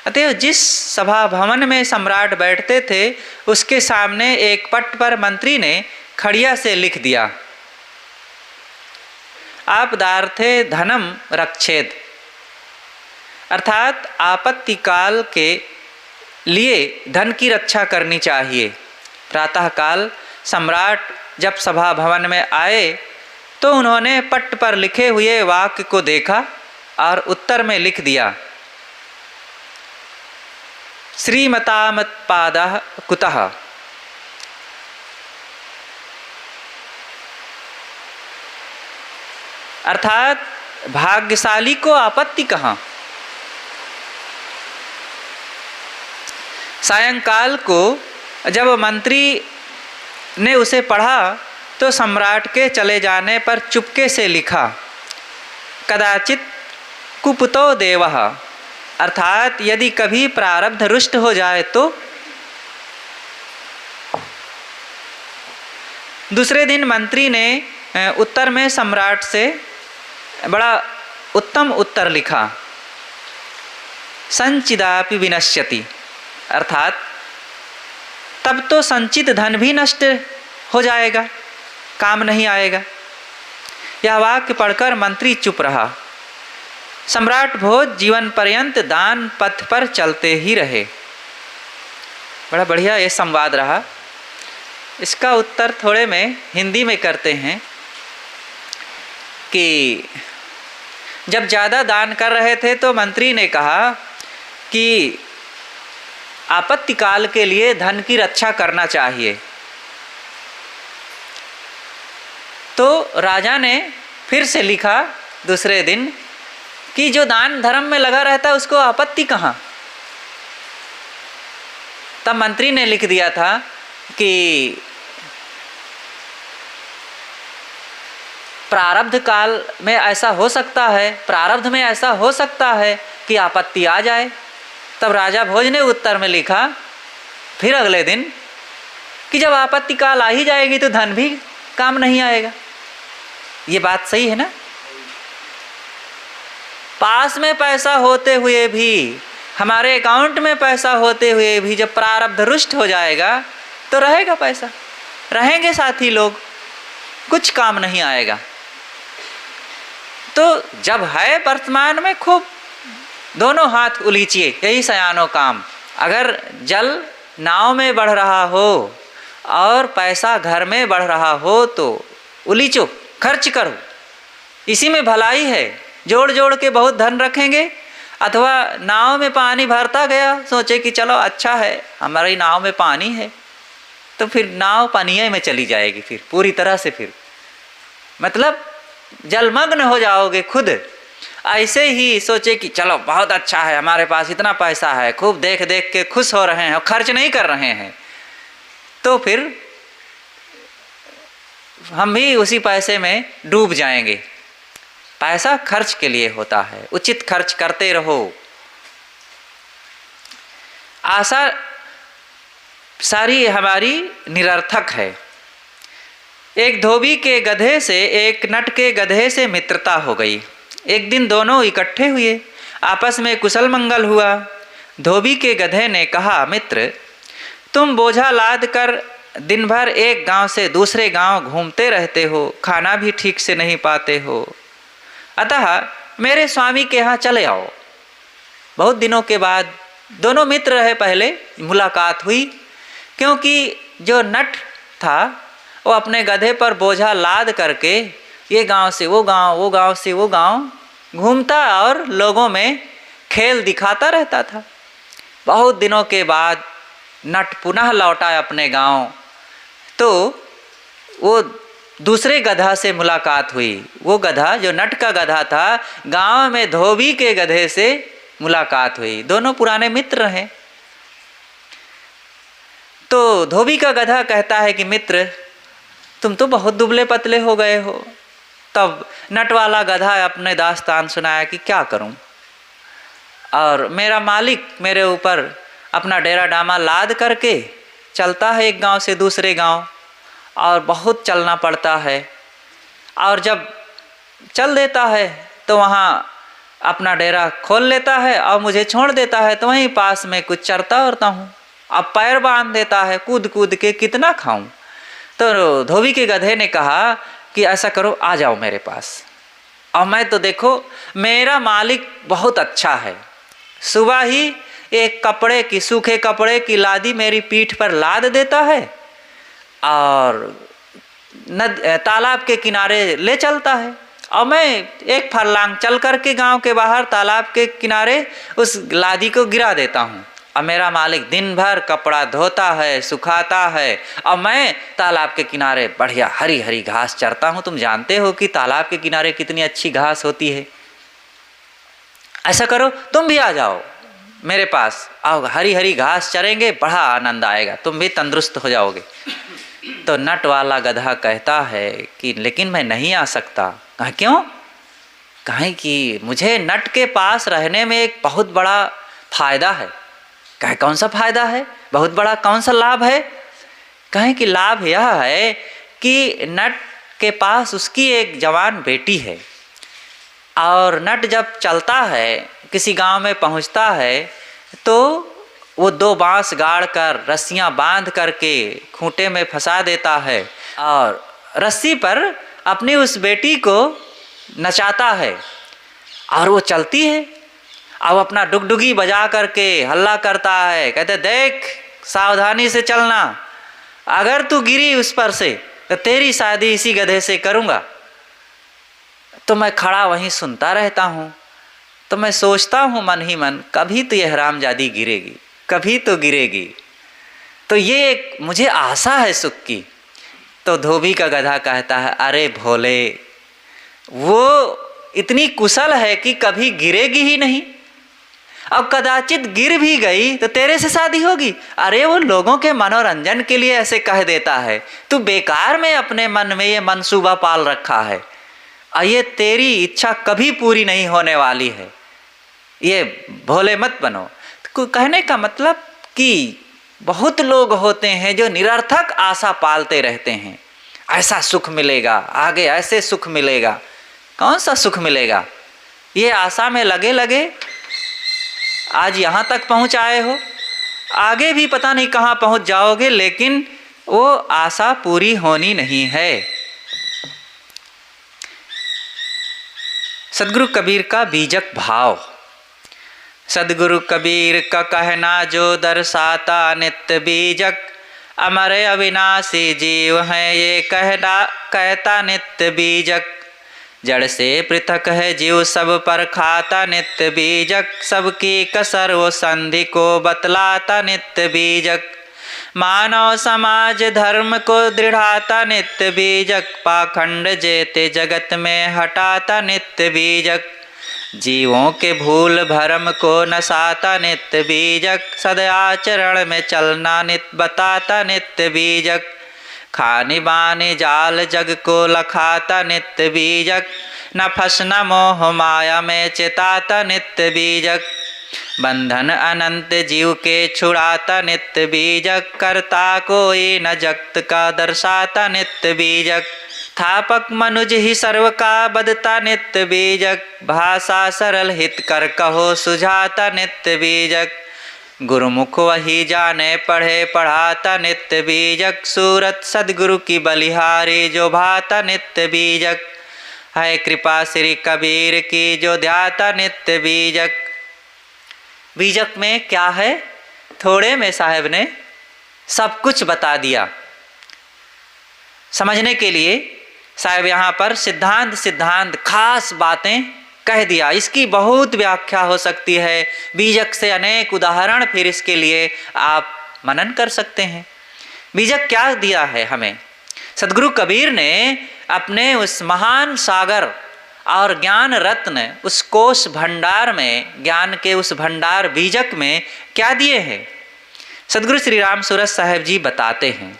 S1: अतएव जिस सभा भवन में सम्राट बैठते थे उसके सामने एक पट पर मंत्री ने खड़िया से लिख दिया, आपदार्थे धनम रक्षेत, अर्थात आपत्ति काल के लिए धन की रक्षा करनी चाहिए। प्रातःकाल सम्राट जब सभा भवन में आए तो उन्होंने पट्ट पर लिखे हुए वाक्य को देखा और उत्तर में लिख दिया, श्रीमतामत्पादः कुतः, अर्थात भाग्यशाली को आपत्ति कहाँ। सायंकाल को जब मंत्री ने उसे पढ़ा तो सम्राट के चले जाने पर चुपके से लिखा, कदाचित कुपितो देवः, अर्थात यदि कभी प्रारब्ध रुष्ट हो जाए तो। दूसरे दिन मंत्री ने उत्तर में सम्राट से बड़ा उत्तम उत्तर लिखा, संचिदापि विनश्यति, अर्थात तब तो संचित धन भी नष्ट हो जाएगा, काम नहीं आएगा। यह वाक्य पढ़कर मंत्री चुप रहा। सम्राट भोज जीवन पर्यंत दान पथ पर चलते ही रहे। बड़ा बढ़िया ये संवाद रहा। इसका उत्तर थोड़े में हिंदी में करते हैं कि जब ज़्यादा दान कर रहे थे तो मंत्री ने कहा कि आपत्ति काल के लिए धन की रक्षा करना चाहिए। तो राजा ने फिर से लिखा दूसरे दिन कि जो दान धर्म में लगा रहता है उसको आपत्ति कहाँ। तब मंत्री ने लिख दिया था कि प्रारब्ध काल में ऐसा हो सकता है, प्रारब्ध में ऐसा हो सकता है कि आपत्ति आ जाए। तब राजा भोज ने उत्तर में लिखा फिर अगले दिन कि जब आपत्ति काल आ ही जाएगी तो धन भी काम नहीं आएगा। ये बात सही है ना। पास में पैसा होते हुए भी, हमारे अकाउंट में पैसा होते हुए भी जब प्रारब्ध रुष्ट हो जाएगा तो रहेगा पैसा, रहेंगे साथी लोग, कुछ काम नहीं आएगा। तो जब है वर्तमान में खूब दोनों हाथ उलीचिए, यही सयानो काम। अगर जल नाव में बढ़ रहा हो और पैसा घर में बढ़ रहा हो तो उलीचो, खर्च करो, इसी में भलाई है। जोड़ जोड़ के बहुत धन रखेंगे, अथवा नाव में पानी भरता गया, सोचे कि चलो अच्छा है हमारी नाव में पानी है, तो फिर नाव पानीय में चली जाएगी, फिर पूरी तरह से फिर मतलब जलमग्न हो जाओगे खुद। ऐसे ही सोचे कि चलो बहुत अच्छा है हमारे पास इतना पैसा है, खूब देख देख के खुश हो रहे हैं और खर्च नहीं कर रहे हैं, तो फिर हम भी उसी पैसे में डूब जाएंगे। पैसा खर्च के लिए होता है, उचित खर्च करते रहो। आशा सारी हमारी निरर्थक है। एक धोबी के गधे से एक नट के गधे से मित्रता हो गई। एक दिन दोनों इकट्ठे हुए, आपस में कुशल मंगल हुआ। धोबी के गधे ने कहा, मित्र तुम बोझा लाद कर दिन भर एक गांव से दूसरे गांव घूमते रहते हो, खाना भी ठीक से नहीं पाते हो, अतः मेरे स्वामी के यहाँ चले आओ। बहुत दिनों के बाद दोनों मित्र रहे, पहले मुलाकात हुई, क्योंकि जो नट था वो अपने गधे पर बोझा लाद करके ये गांव से वो गांव, वो गांव से वो गांव घूमता और लोगों में खेल दिखाता रहता था। बहुत दिनों के बाद नट पुनः लौटा अपने गांव, तो वो दूसरे गधा से मुलाकात हुई। वो गधा जो नट का गधा था, गांव में धोबी के गधे से मुलाकात हुई। दोनों पुराने मित्र हैं। तो धोबी का गधा कहता है कि मित्र तुम तो बहुत दुबले पतले हो गए हो। तब नट वाला गधा अपने दास्तान सुनाया कि क्या करूं, और मेरा मालिक मेरे ऊपर अपना डेरा डामा लाद करके चलता है एक गांव से दूसरे गांव, और बहुत चलना पड़ता है। और जब चल देता है तो वहाँ अपना डेरा खोल लेता है और मुझे छोड़ देता है, तो वहीं पास में कुछ चरता वरता हूँ। अब पैर बांध देता है, कूद कूद के कितना खाऊं। तो धोबी के गधे ने कहा कि ऐसा करो, आ जाओ मेरे पास। और मैं तो देखो मेरा मालिक बहुत अच्छा है, सुबह ही एक कपड़े की, सूखे कपड़े की लादी मेरी पीठ पर लाद देता है और तालाब के किनारे ले चलता है। और मैं एक फरलांग चल करके गांव के बाहर तालाब के किनारे उस लादी को गिरा देता हूँ। और मेरा मालिक दिन भर कपड़ा धोता है, सुखाता है, और मैं तालाब के किनारे बढ़िया हरी हरी घास चरता हूँ। तुम जानते हो कि तालाब के किनारे कितनी अच्छी घास होती है। ऐसा करो, तुम भी आ जाओ मेरे पास, आओ हरी हरी घास चरेंगे, बड़ा आनंद आएगा, तुम भी तंदुरुस्त हो जाओगे। तो नट वाला गधा कहता है कि लेकिन मैं नहीं आ सकता। कहा क्यों? कहें कि मुझे नट के पास रहने में एक बहुत बड़ा फायदा है। कहे कौन सा फायदा है, बहुत बड़ा कौन सा लाभ है? कहें कि लाभ यह है कि नट के पास उसकी एक जवान बेटी है, और नट जब चलता है, किसी गांव में पहुंचता है, तो वो 2 बांस गाड़ कर रस्सियाँ बांध करके खूंटे में फंसा देता है और रस्सी पर अपनी उस बेटी को नचाता है और वो चलती है। अब अपना डुगडुगी बजा करके हल्ला करता है, कहते देख सावधानी से चलना, अगर तू गिरी उस पर से तो तेरी शादी इसी गधे से करूँगा। तो मैं खड़ा वहीं सुनता रहता हूँ। तो मैं सोचता हूँ मन ही मन, कभी तो यह हरामजादी गिरेगी, कभी तो गिरेगी। तो ये एक मुझे आशा है सुख की। तो धोबी का गधा कहता है, अरे भोले, वो इतनी कुशल है कि कभी गिरेगी ही नहीं। अब कदाचित गिर भी गई तो तेरे से शादी होगी। अरे वो लोगों के मनोरंजन के लिए ऐसे कह देता है, तू बेकार में अपने मन में ये मंसूबा पाल रखा है, और ये तेरी इच्छा कभी पूरी नहीं होने वाली है, ये भोले मत बनो। तो कहने का मतलब कि बहुत लोग होते हैं जो निरर्थक आशा पालते रहते हैं, ऐसा सुख मिलेगा, आगे ऐसे सुख मिलेगा। कौन सा सुख मिलेगा? ये आशा में लगे लगे आज यहाँ तक पहुँच आए हो, आगे भी पता नहीं कहाँ पहुँच जाओगे, लेकिन वो आशा पूरी होनी नहीं है। सदगुरु कबीर का बीजक भाव। सदगुरु कबीर का कहना जो दर्शाता नित्य बीजक, अमर अविनाशी जीव है ये कहता नित्य बीजक। जड़ से पृथक है जीव सब पर खाता नित्य बीजक, सबकी कसर वो संधि को बतलाता नित्य बीजक। मानव समाज धर्म को दृढ़ाता नित्य बीजक, पाखंड जेते जगत में हटाता नित्य बीजक। जीवों के भूल भरम को नसाता नित्य बीजक, सदाचरण में चलना नित्य बताता नित्य बीजक। खानी बानी जाल जग को लखाता नित्य बीजक, न फंसना मोह माया में चेताता नित्य बीजक। बंधन अनंत जीव के छुड़ाता नित्य बीजक, करता कोई न जगत का दर्शाता नित्य बीजक। थापक मनुज ही सर्व का बदता नित्य बीजक, भाषा सरल हित कर कहो सुझाता नित्य बीजक। गुरुमुख वही जाने पढ़े पढ़ाता नित्य बीजक, सूरत सदगुरु की बलिहारी जो भाता नित्य बीजक। है कृपा श्री कबीर की जो ध्याता नित्य बीजक। बीजक में क्या है? थोड़े में साहब ने सब कुछ बता दिया। समझने के लिए साहब यहाँ पर सिद्धांत खास बातें कह दिया। इसकी बहुत व्याख्या हो सकती है, बीजक से अनेक उदाहरण फिर इसके लिए आप मनन कर सकते हैं। बीजक क्या दिया है हमें? सदगुरु कबीर ने अपने उस महान सागर और ज्ञान रत्न, उस कोश भंडार में, ज्ञान के उस भंडार बीजक में क्या दिए हैं? सदगुरु श्री राम सूरत साहब जी बताते हैं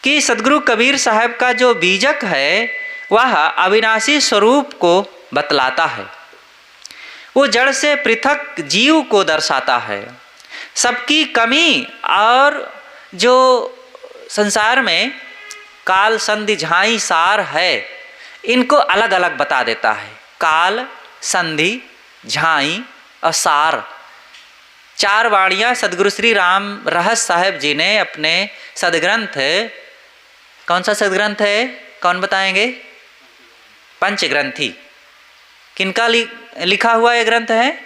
S1: कि सदगुरु कबीर साहब का जो बीजक है वह अविनाशी स्वरूप को बतलाता है। वो जड़ से पृथक जीव को दर्शाता है। सबकी कमी और जो संसार में काल संधि झाई सार है, इनको अलग अलग बता देता है। काल, संधि, झाई और सार, 4 वाणियाँ सदगुरु श्री राम रहस साहेब जी ने अपने सदग्रंथ, कौन सा सदग्रंथ है, कौन बताएंगे? पंचग्रंथी। किनका लिखा हुआ ये ग्रंथ है?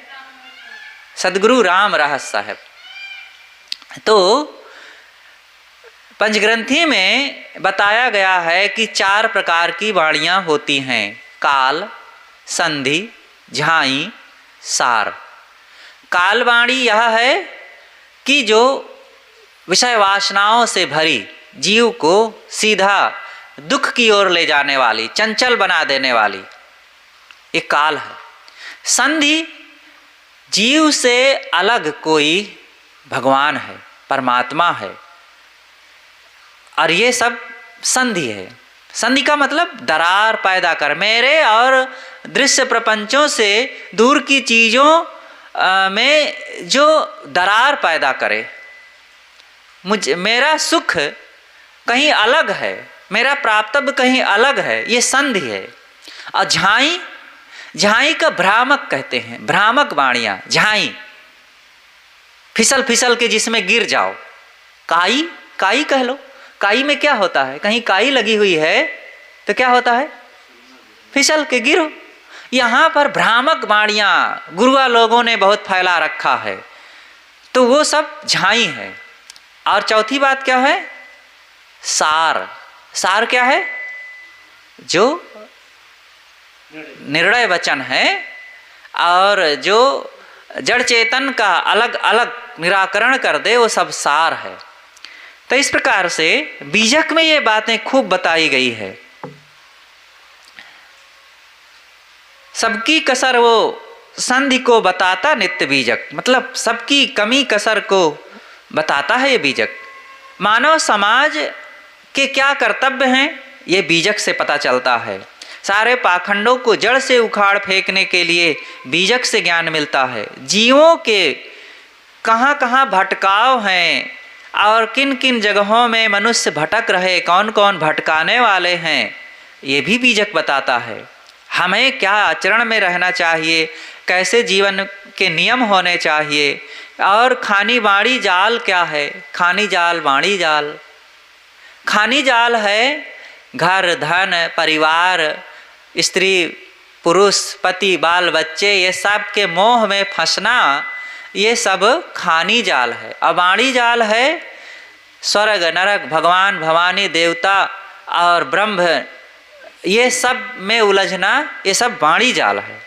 S1: सदगुरु राम रहस साहेब। तो पंचग्रंथी में बताया गया है कि 4 प्रकार की वाणियाँ होती हैं, काल, संधि, झाई, सार। काल वाणी यह है कि जो विषय वासनाओं से भरी जीव को सीधा दुख की ओर ले जाने वाली, चंचल बना देने वाली, ये काल है। संधि, जीव से अलग कोई भगवान है, परमात्मा है, और ये सब संधि है। संधि का मतलब दरार पैदा कर, मेरे और दृश्य प्रपंचों से दूर की चीज़ों में जो दरार पैदा करे। मेरा सुख कहीं अलग है, मेरा प्राप्तव्य कहीं अलग है, ये संधि है। और झाई, झाई का भ्रामक कहते हैं, भ्रामक वाणियाँ, झाई फिसल फिसल के जिसमें गिर जाओ। काई, काई कह लो। काई में क्या होता है? कहीं काई लगी हुई है तो क्या होता है? फिसल के गिरो। यहाँ पर भ्रामक वाणियाँ गुरुआ लोगों ने बहुत फैला रखा है, तो वो सब झाई है। और चौथी बात क्या है? सार। सार क्या है? जो निर्णय वचन है और जो जड़ चेतन का अलग अलग निराकरण कर दे, वो सब सार है। तो इस प्रकार से बीजक में ये बातें खूब बताई गई है। सबकी कसर वो संधि को बताता नित्य बीजक, मतलब सबकी कमी कसर को बताता है ये बीजक। मानव समाज के क्या कर्तव्य हैं, ये बीजक से पता चलता है। सारे पाखंडों को जड़ से उखाड़ फेंकने के लिए बीजक से ज्ञान मिलता है। जीवों के कहाँ कहाँ भटकाव हैं और किन किन जगहों में मनुष्य भटक रहे, कौन कौन भटकाने वाले हैं, ये भी बीजक बताता है। हमें क्या आचरण में रहना चाहिए, कैसे जीवन के नियम होने चाहिए, और खानी बाणी जाल क्या है? खानी जाल, बाणी जाल। खानी जाल है घर, धन, परिवार, स्त्री, पुरुष, पति, बाल बच्चे, ये सब के मोह में फंसना, ये सब खानी जाल है। और बाणी जाल है स्वर्ग, नरक, भगवान, भवानी, देवता और ब्रह्म, ये सब में उलझना, ये सब बाणी जाल है।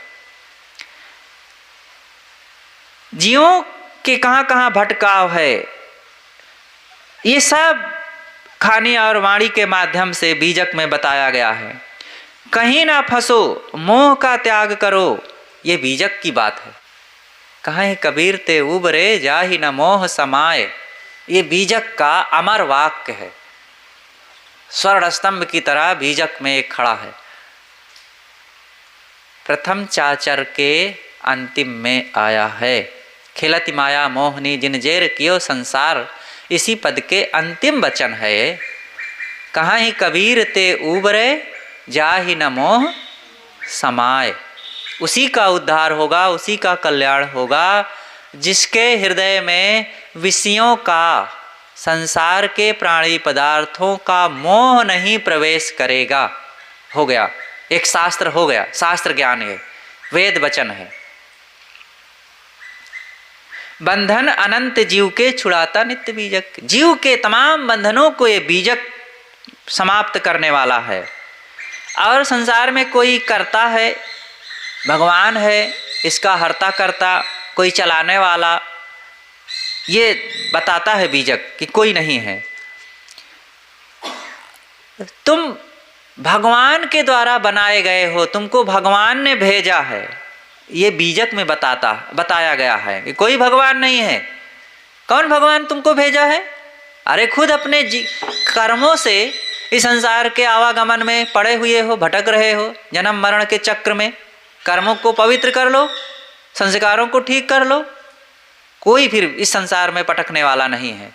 S1: जीवों के कहाँ कहाँ भटकाव है, ये सब खानी और वाणी के माध्यम से बीजक में बताया गया है। कहीं ना फंसो, मोह का त्याग करो, ये बीजक की बात है। कहीं कबीर ते उबरे जाहि न मोह समाए, ये बीजक का अमर वाक्य है। स्वर्ण स्तंभ की तरह बीजक में एक खड़ा है। प्रथम चाचर के अंतिम में आया है। खिलति माया मोहनी जिन जेर कियो संसार, इसी पद के अंतिम वचन है। कहाँ ही कबीर ते उबरे जाहि न मोह समाए। उसी का उद्धार होगा, उसी का कल्याण होगा जिसके हृदय में विषयों का, संसार के प्राणी पदार्थों का मोह नहीं प्रवेश करेगा। हो गया, एक शास्त्र हो गया, शास्त्र ज्ञान है, वेद वचन है। बंधन अनंत जीव के छुड़ाता नित्य बीजक। जीव के तमाम बंधनों को ये बीजक समाप्त करने वाला है। और संसार में कोई करता है, भगवान है, इसका हर्ता करता, कोई चलाने वाला, ये बताता है बीजक कि कोई नहीं है। तुम भगवान के द्वारा बनाए गए हो, तुमको भगवान ने भेजा है, ये बीजक में बताया गया है कि कोई भगवान नहीं है। कौन भगवान तुमको भेजा है? अरे खुद अपने कर्मों से इस संसार के आवागमन में पड़े हुए हो, भटक रहे हो, जन्म मरण के चक्र में। कर्मों को पवित्र कर लो, संस्कारों को ठीक कर लो, कोई फिर इस संसार में पटकने वाला नहीं है।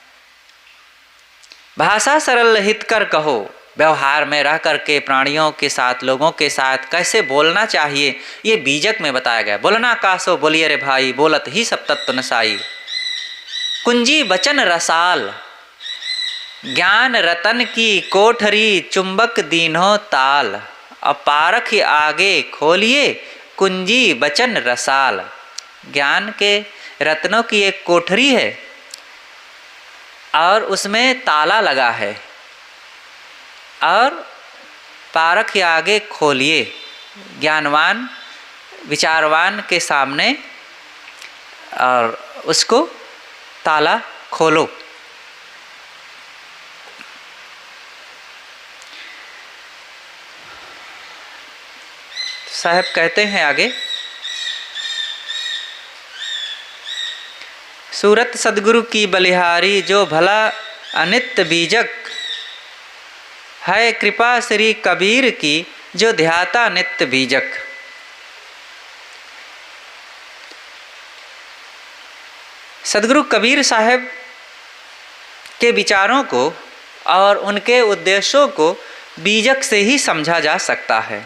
S1: भाषा सरल हितकर कहो, व्यवहार में रह करके प्राणियों के साथ, लोगों के साथ कैसे बोलना चाहिए, ये बीजक में बताया गया। बोलना कासो बोलिए रे भाई, बोलत ही सब तत्व नसाई। कुंजी बचन रसाल, ज्ञान रतन की कोठरी, चुंबक दीन्हो ताल। अपारख आगे खोलिए, कुंजी बचन रसाल। ज्ञान के रत्नों की एक कोठरी है और उसमें ताला लगा है, और पारख आगे खोलिए, ज्ञानवान विचारवान के सामने और उसको ताला खोलो। साहब कहते हैं आगे, सूरत सदगुरु की बलिहारी, जो भला अनित्य बीजक है, कृपा श्री कबीर की, जो ध्याता नित्य बीजक। सदगुरु कबीर साहब के विचारों को और उनके उद्देश्यों को बीजक से ही समझा जा सकता है।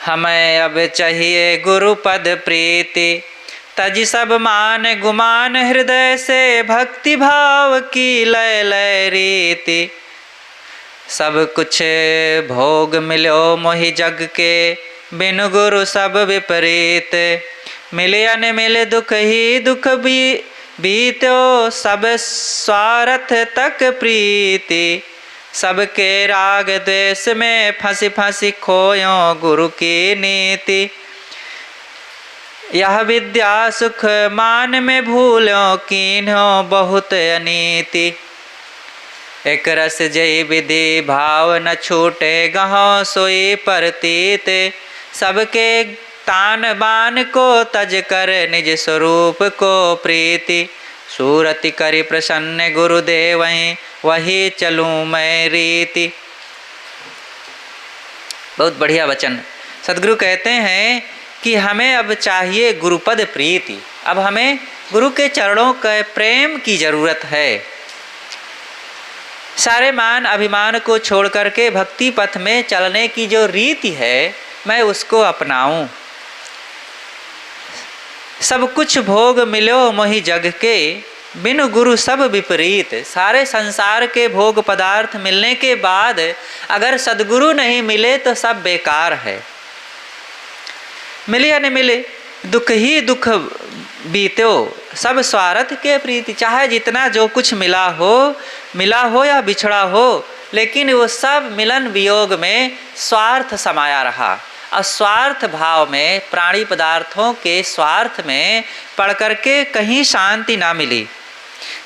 S1: हमें अब चाहिए गुरु पद प्रीति, तज सब मान गुमान, हृदय से भक्ति भाव की लय लय रीति। सब कुछ भोग मिलो मोहि जग के, बिन गुरु सब विपरीत। मिले अन मिले दुख ही दुख भी बीतो, सब स्वार्थ तक प्रीति। सबके राग द्वेष में फंसी फंसी खोयो गुरु की नीति। यह विद्या सुख मान में भूलो, कीन्हो बहुत अनीति। एक रस जय विधि भाव न छूटे, गहो सोई परतीत। सबके तान बान को तज कर, निज स्वरूप को प्रीति। सूरति करी प्रसन्न गुरुदेव, वही चलूँ मैं रीति। बहुत बढ़िया वचन। सदगुरु कहते हैं कि हमें अब चाहिए गुरुपद प्रीति। अब हमें गुरु के चरणों के प्रेम की जरूरत है। सारे मान अभिमान को छोड़ करके भक्ति पथ में चलने की जो रीति है, मैं उसको अपनाऊं। सब कुछ भोग मिलो मोहि जग के, बिन गुरु सब विपरीत। सारे संसार के भोग पदार्थ मिलने के बाद अगर सद्गुरु नहीं मिले तो सब बेकार है। मिले या नहीं मिले, दुख ही दुख बीतो, सब स्वार्थ के प्रीति। चाहे जितना जो कुछ मिला हो या बिछड़ा हो, लेकिन वो सब मिलन वियोग में स्वार्थ समाया रहा। और स्वार्थ भाव में, प्राणी पदार्थों के स्वार्थ में पड़ करके कहीं शांति ना मिली।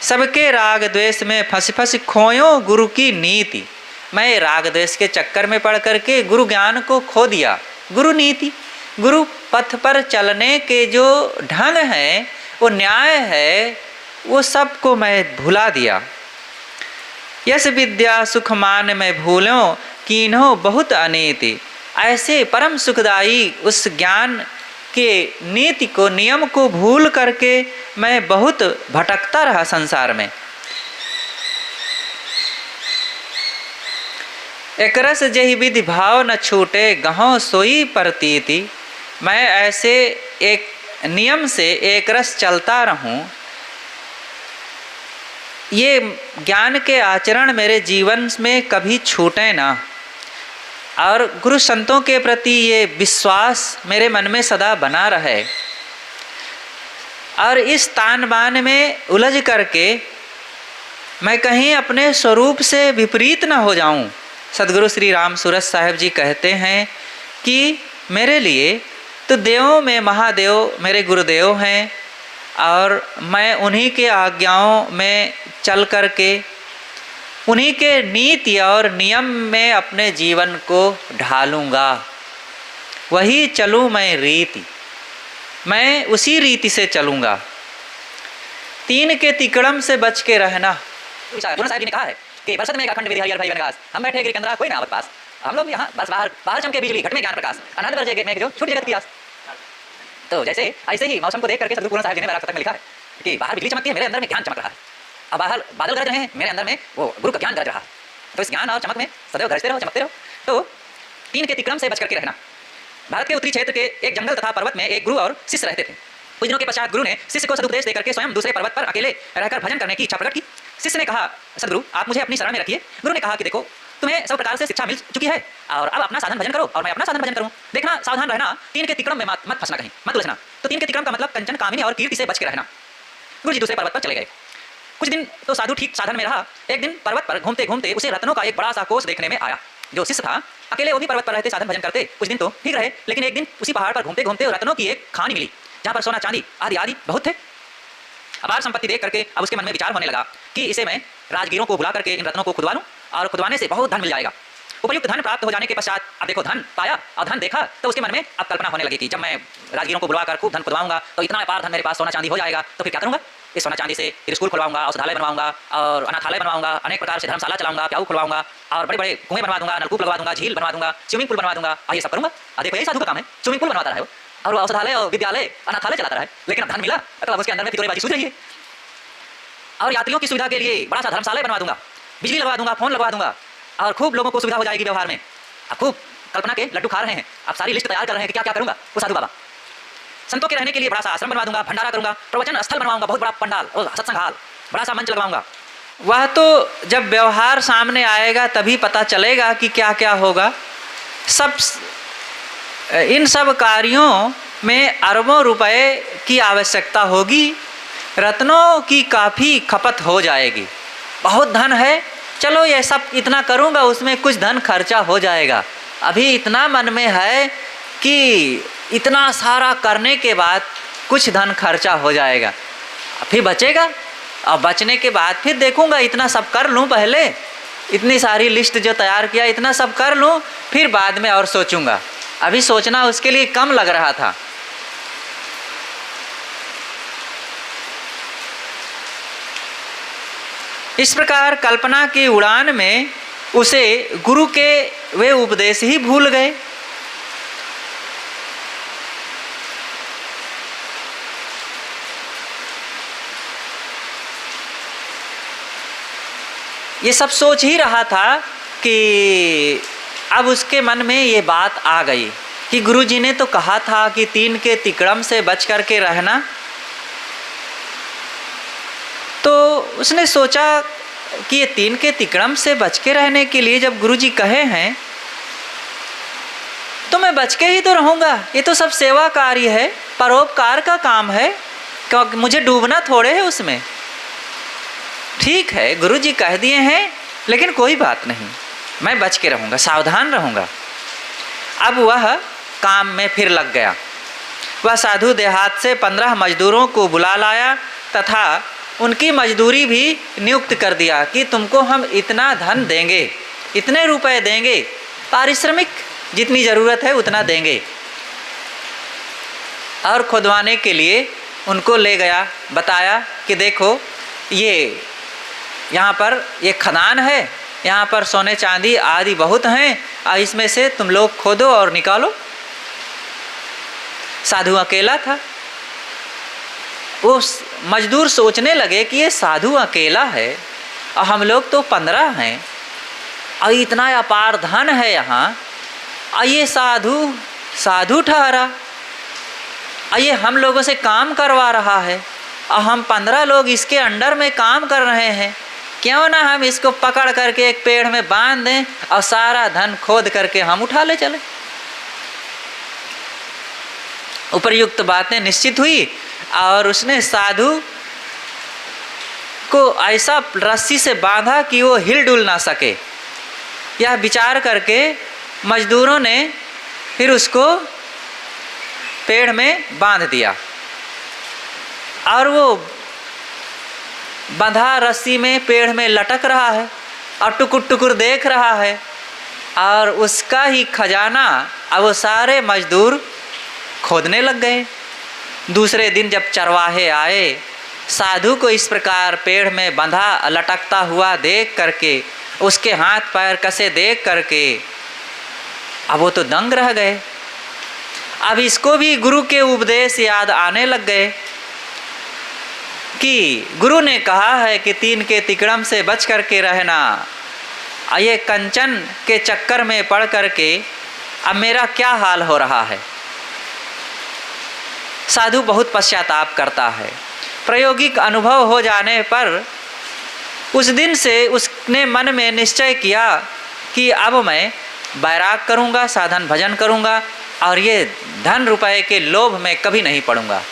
S1: सबके राग द्वेष में फंस खोयो गुरु की नीति। मैं राग द्वेष के चक्कर में पड़ करके गुरु ज्ञान को खो दिया। गुरु नीति, गुरु पथ पर चलने के जो ढंग है, वो न्याय है, वो सबको मैं भुला दिया। यस विद्या सुख मान में भूलो, कीन्हो बहुत अनीति। ऐसे परम सुखदायी उस ज्ञान के नीति को, नियम को भूल करके मैं बहुत भटकता रहा संसार में। एक रस जही विधि भाव न छूटे, गहो सोई परतीति। मैं ऐसे एक नियम से एक रस चलता रहूं, ये ज्ञान के आचरण मेरे जीवन में कभी छूटे ना, और गुरु संतों के प्रति ये विश्वास मेरे मन में सदा बना रहे। और इस तान बान में उलझ करके मैं कहीं अपने स्वरूप से विपरीत न हो जाऊं। सदगुरु श्री राम सूरत साहिब जी कहते हैं कि मेरे लिए तो देवों में महादेव मेरे गुरुदेव हैं, और मैं उन्हीं के आज्ञाओं में चल करके उन्हीं के नीति और नियम में अपने जीवन को ढालूँगा। वही चलूँ मैं रीति, मैं उसी रीति से चलूँगा। तीन के तिकड़म से बच के रहना।
S3: साहब जी ने कहा है कि बरसत में एक अखंड विधि हरिहर भाई बनगास, हम बैठे गिर कंदरा कोई ना आवत पास। हम लोग यहाँ बस बाहर चमके बिजली, घट में ज्ञान प्रकाश, अनंत वर्जे में जो छूट जगत की आस। तो जैसे ऐसे ही मौसम को देख करके सदगुरु पूर्ण साहिब जी ने मेरा तक में लिखा है कि बाहर बिजली चमकती है, मेरे अंदर में ज्ञान चमक रहा है। अब बाहर बादल गरज रहे हैं, मेरे अंदर में वो गुरु का ज्ञान गरज रहा है। तो इस ज्ञान और चमक में सदैव गरजते रहो, चमकते रहो। तो 3 के तिक्रम से बच करके रहना। भारत के उत्तरी क्षेत्र के एक जंगल तथा पर्वत में एक गुरु और शिष्य रहते थे। कुछ दिनों के पश्चात गुरु ने शिष्य को सदुपदेश देकर के स्वयं दूसरे पर्वत पर अकेले रहकर भजन करने की इच्छा प्रकट की। शिष्य ने कहा, सदगुरु आप मुझे अपनी शरण में रखिए। गुरु ने कहा कि देखो तुम्हें सब प्रकार से शिक्षा मिल चुकी है और अब अपना साधन भजन करो और मैं अपना साधन भजन करूं। देखना सावधान रहना, 3 के तिक्रम में मत फंसना, कहीं मत उलझना। तो 3 के तिक्रम का मतलब कंचन, कामिनी और कीर्ति से बच के रहना। गुरु जी दूसरे पर्वत पर चले गए। कुछ दिन तो साधु ठीक साधन में रहा। एक दिन पर्वत पर घूमते घूमते उसे रत्नों का एक बड़ा सा कोष देखने में आया। जो शिष्य था अकेले वो भी पर्वत पर रहते, साधन भजन करते। कुछ दिन तो ठीक रहे, लेकिन एक दिन उसी पहाड़ पर घूमते घूमते रत्नों की एक खानी मिली जहाँ पर सोना चांदी आदि आदि बहुत थे। अपार संपत्ति देख करके अब उसके मन में विचार होने लगा कि इसे मैं राजगीरों को बुला करके इन रत्नों को खुदवा लूं और खुदवाने से बहुत धन मिल जाएगा। उपयुक्त धन प्राप्त हो जाने के पश्चात अब देखो धन पाया और धन देखा तो उसके मन में अब कल्पना होने लगी कि जब मैं राजगीरों को बुलवा कर खूब धन खुदवाऊंगा तो इतना अपार धन मेरे पास सोना चांदी हो जाएगा, तो फिर क्या करूंगा? इस सोना चांदी से फिर स्कूल खुलवाऊंगा, औषधालय बनवाऊंगा और अनाथालय बनवाऊंगा, अनेक प्रकार से धर्मशाला चलाऊंगा, प्याऊ खुलवाऊंगा और बड़े बड़े कुएं बनवा दूंगा, नलकूप लगवा दूंगा, झील बनवा दूंगा, स्विमिंग पूल बनवा दूंगा और ये सब करूंगा। देखो यही साधु का काम है, स्विमिंग पूल बनवाता रहे हो और औषधालय और विद्यालय अनाथालय चलाता रहे, लेकिन अब धन मिला तो अब उसके अंदर में फितूरेबाजी सूझ रही है। और यात्रियों की सुविधा के लिए बड़ा सा धर्मशाला बनवा दूंगा, बिजली लगवा दूंगा, फोन लगवा दूंगा और खूब लोगों को सुविधा हो जाएगी व्यवहार में। अब खूब कल्पना के लड्डू खा रहे हैं, अब सारी लिस्ट तैयार कर रहे हैं कि क्या क्या करूंगा। वो साधु बाबा संतों के रहने के लिए बड़ा सा आश्रम बनवा दूंगा, भंडारा करूंगा, प्रवचन स्थल बनवाऊंगा, बहुत बड़ा पंडाल और सत्संग हाल, बड़ा सा मंच लगवाऊंगा।
S1: वह तो जब व्यवहार सामने आएगा तभी पता चलेगा कि क्या क्या होगा। इन सब कार्यों में अरबों रुपए की आवश्यकता होगी, रत्नों की काफ़ी खपत हो जाएगी। बहुत धन है, चलो ये सब इतना करूँगा, उसमें कुछ धन खर्चा हो जाएगा। अभी इतना मन में है कि इतना सारा करने के बाद कुछ धन खर्चा हो जाएगा, फिर बचेगा और बचने के बाद फिर देखूँगा, इतना सब कर लूँ पहले, इतनी सारी लिस्ट जो तैयार किया इतना सब कर लूँ, फिर बाद में और सोचूंगा। अभी सोचना उसके लिए कम लग रहा था। इस प्रकार कल्पना की उड़ान में उसे गुरु के वे उपदेश ही भूल गए। ये सब सोच ही रहा था कि अब उसके मन में ये बात आ गई कि गुरुजी ने तो कहा था कि 3 के तिक्रम से बच करके रहना। तो उसने सोचा कि ये 3 के तिक्रम से बच के रहने के लिए जब गुरुजी कहे हैं तो मैं बच के ही तो रहूँगा। ये तो सब सेवा कार्य है, परोपकार का काम है, क्योंकि मुझे डूबना थोड़े है उसमें। ठीक है, गुरुजी कह दिए हैं, लेकिन कोई बात नहीं, मैं बच के रहूँगा, सावधान रहूँगा। अब वह काम में फिर लग गया। वह साधु देहात से 15 मजदूरों को बुला लाया तथा उनकी मजदूरी भी नियुक्त कर दिया कि तुमको हम इतना धन देंगे, इतने रुपए देंगे, पारिश्रमिक जितनी ज़रूरत है उतना देंगे। और खुदवाने के लिए उनको ले गया, बताया कि देखो ये यहाँ पर ये खदान है, यहाँ पर सोने चांदी आदि बहुत हैं और इसमें से तुम लोग खोदो और निकालो। साधु अकेला था। वो मजदूर सोचने लगे कि ये साधु अकेला है और हम लोग तो 15 हैं और इतना अपार धन है यहाँ, और ये साधु ठहरा और ये हम लोगों से काम करवा रहा है और हम 15 लोग इसके अंडर में काम कर रहे हैं। क्यों ना हम इसको पकड़ करके एक पेड़ में बांध दें और सारा धन खोद करके हम उठा ले चले। उपर्युक्त बातें निश्चित हुई और उसने साधु को ऐसा रस्सी से बांधा कि वो हिल डुल ना सके। यह विचार करके मजदूरों ने फिर उसको पेड़ में बांध दिया और वो बंधा रस्सी में पेड़ में लटक रहा है और टुकुर टुकुर देख रहा है। और उसका ही खजाना अब वो सारे मजदूर खोदने लग गए। दूसरे दिन जब चरवाहे आए, साधु को इस प्रकार पेड़ में बंधा लटकता हुआ देख करके, उसके हाथ पैर कसे देख करके अब वो तो दंग रह गए अब इसको भी गुरु के उपदेश याद आने लग गए कि गुरु ने कहा है कि 3 के तिकड़म से बच करके रहना। ये कंचन के चक्कर में पड़ करके अब मेरा क्या हाल हो रहा है। साधु बहुत पश्चाताप करता है। प्रायोगिक अनुभव हो जाने पर उस दिन से उसने मन में निश्चय किया कि अब मैं बैराग करूँगा, साधन भजन करूँगा और ये धन रुपए के लोभ में कभी नहीं पड़ूँगा।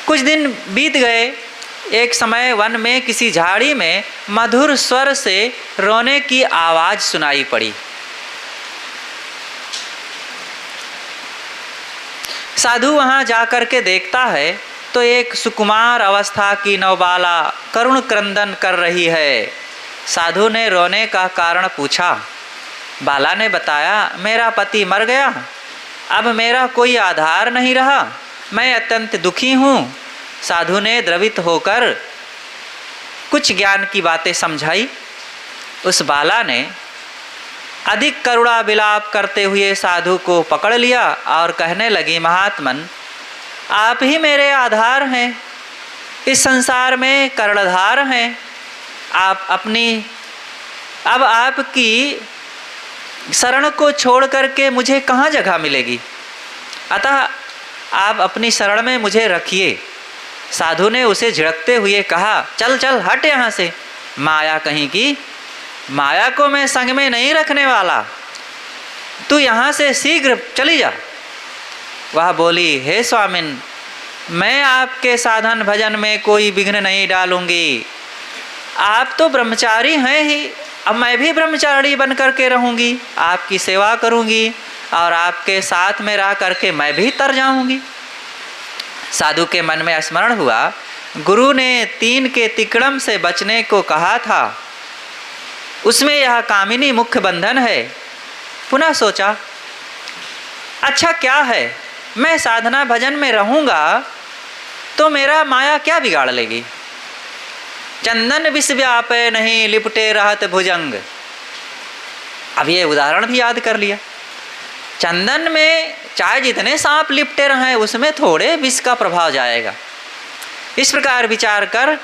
S1: कुछ दिन बीत गए। एक समय वन में किसी झाड़ी में मधुर स्वर से रोने की आवाज़ सुनाई पड़ी। साधु वहाँ जाकर के देखता है तो एक सुकुमार अवस्था की नवबाला करुण क्रंदन कर रही है। साधु ने रोने का कारण पूछा। बाला ने बताया, मेरा पति मर गया, अब मेरा कोई आधार नहीं रहा, मैं अत्यंत दुखी हूँ। साधु ने द्रवित होकर कुछ ज्ञान की बातें समझाई। उस बाला ने अधिक करुणा विलाप करते हुए साधु को पकड़ लिया और कहने लगी, महात्मन, आप ही मेरे आधार हैं, इस संसार में कर्णधार हैं। आप अब आपकी शरण को छोड़ करके मुझे कहाँ जगह मिलेगी, अतः आप अपनी शरण में मुझे रखिए। साधु ने उसे झिड़कते हुए कहा, चल चल हट यहाँ से, माया कहीं की, माया को मैं संग में नहीं रखने वाला, तू यहाँ से शीघ्र चली जा। वह बोली, हे स्वामिन, मैं आपके साधन भजन में कोई विघ्न नहीं डालूंगी। आप तो ब्रह्मचारी हैं ही, अब मैं भी ब्रह्मचारी बन करके रहूँगी, आपकी सेवा करूँगी और आपके साथ में रह करके मैं भी तर जाऊँगी। साधु के मन में स्मरण हुआ, गुरु ने 3 के तिकड़म से बचने को कहा था, उसमें यह कामिनी मुख्य बंधन है। पुनः सोचा, अच्छा क्या है, मैं साधना भजन में रहूँगा तो मेरा माया क्या बिगाड़ लेगी। चंदन विष व्यापे नहीं लिपटे रहत भुजंग। अब ये उदाहरण भी याद कर लिया। चंदन में चाहे जितने सांप लिपटे रहें उसमें थोड़े विष का प्रभाव जाएगा। इस प्रकार विचार कर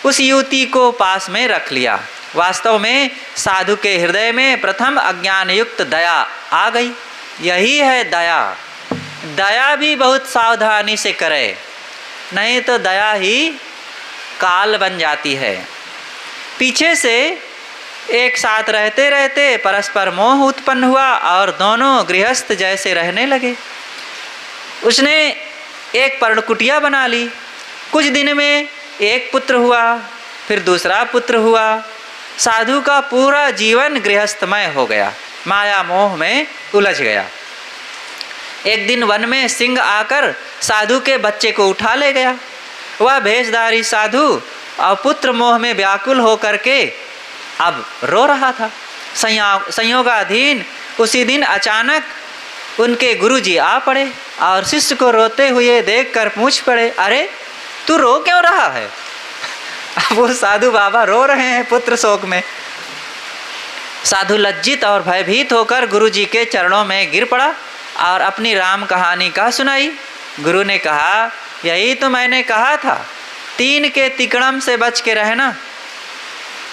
S1: उस युवती को पास में रख लिया। वास्तव में साधु के हृदय में प्रथम अज्ञान युक्त दया आ गई। यही है दया। दया भी बहुत सावधानी से करे, नहीं तो दया ही काल बन जाती है। पीछे से एक साथ रहते रहते परस्पर मोह उत्पन्न हुआ और दोनों गृहस्थ जैसे रहने लगे। उसने एक पर्णकुटिया बना ली। कुछ दिन में एक पुत्र हुआ, फिर दूसरा पुत्र हुआ। साधु का पूरा जीवन गृहस्थमय हो गया, माया मोह में उलझ गया। एक दिन वन में सिंह आकर साधु के बच्चे को उठा ले गया। वह भेषधारी साधु और पुत्र मोह में व्याकुल होकर के अब रो रहा था। संयोगाधीन उसी दिन अचानक उनके गुरुजी आ पड़े और शिष्य को रोते हुए देखकर पूछ पड़े, अरे तू रो क्यों रहा है। अब वो साधु बाबा रो रहे हैं पुत्र शोक में। साधु लज्जित और भयभीत होकर गुरुजी के चरणों में गिर पड़ा और अपनी राम कहानी का सुनाई। गुरु ने कहा, यही तो मैंने कहा था, 3 के तिकड़म से बच के रहना।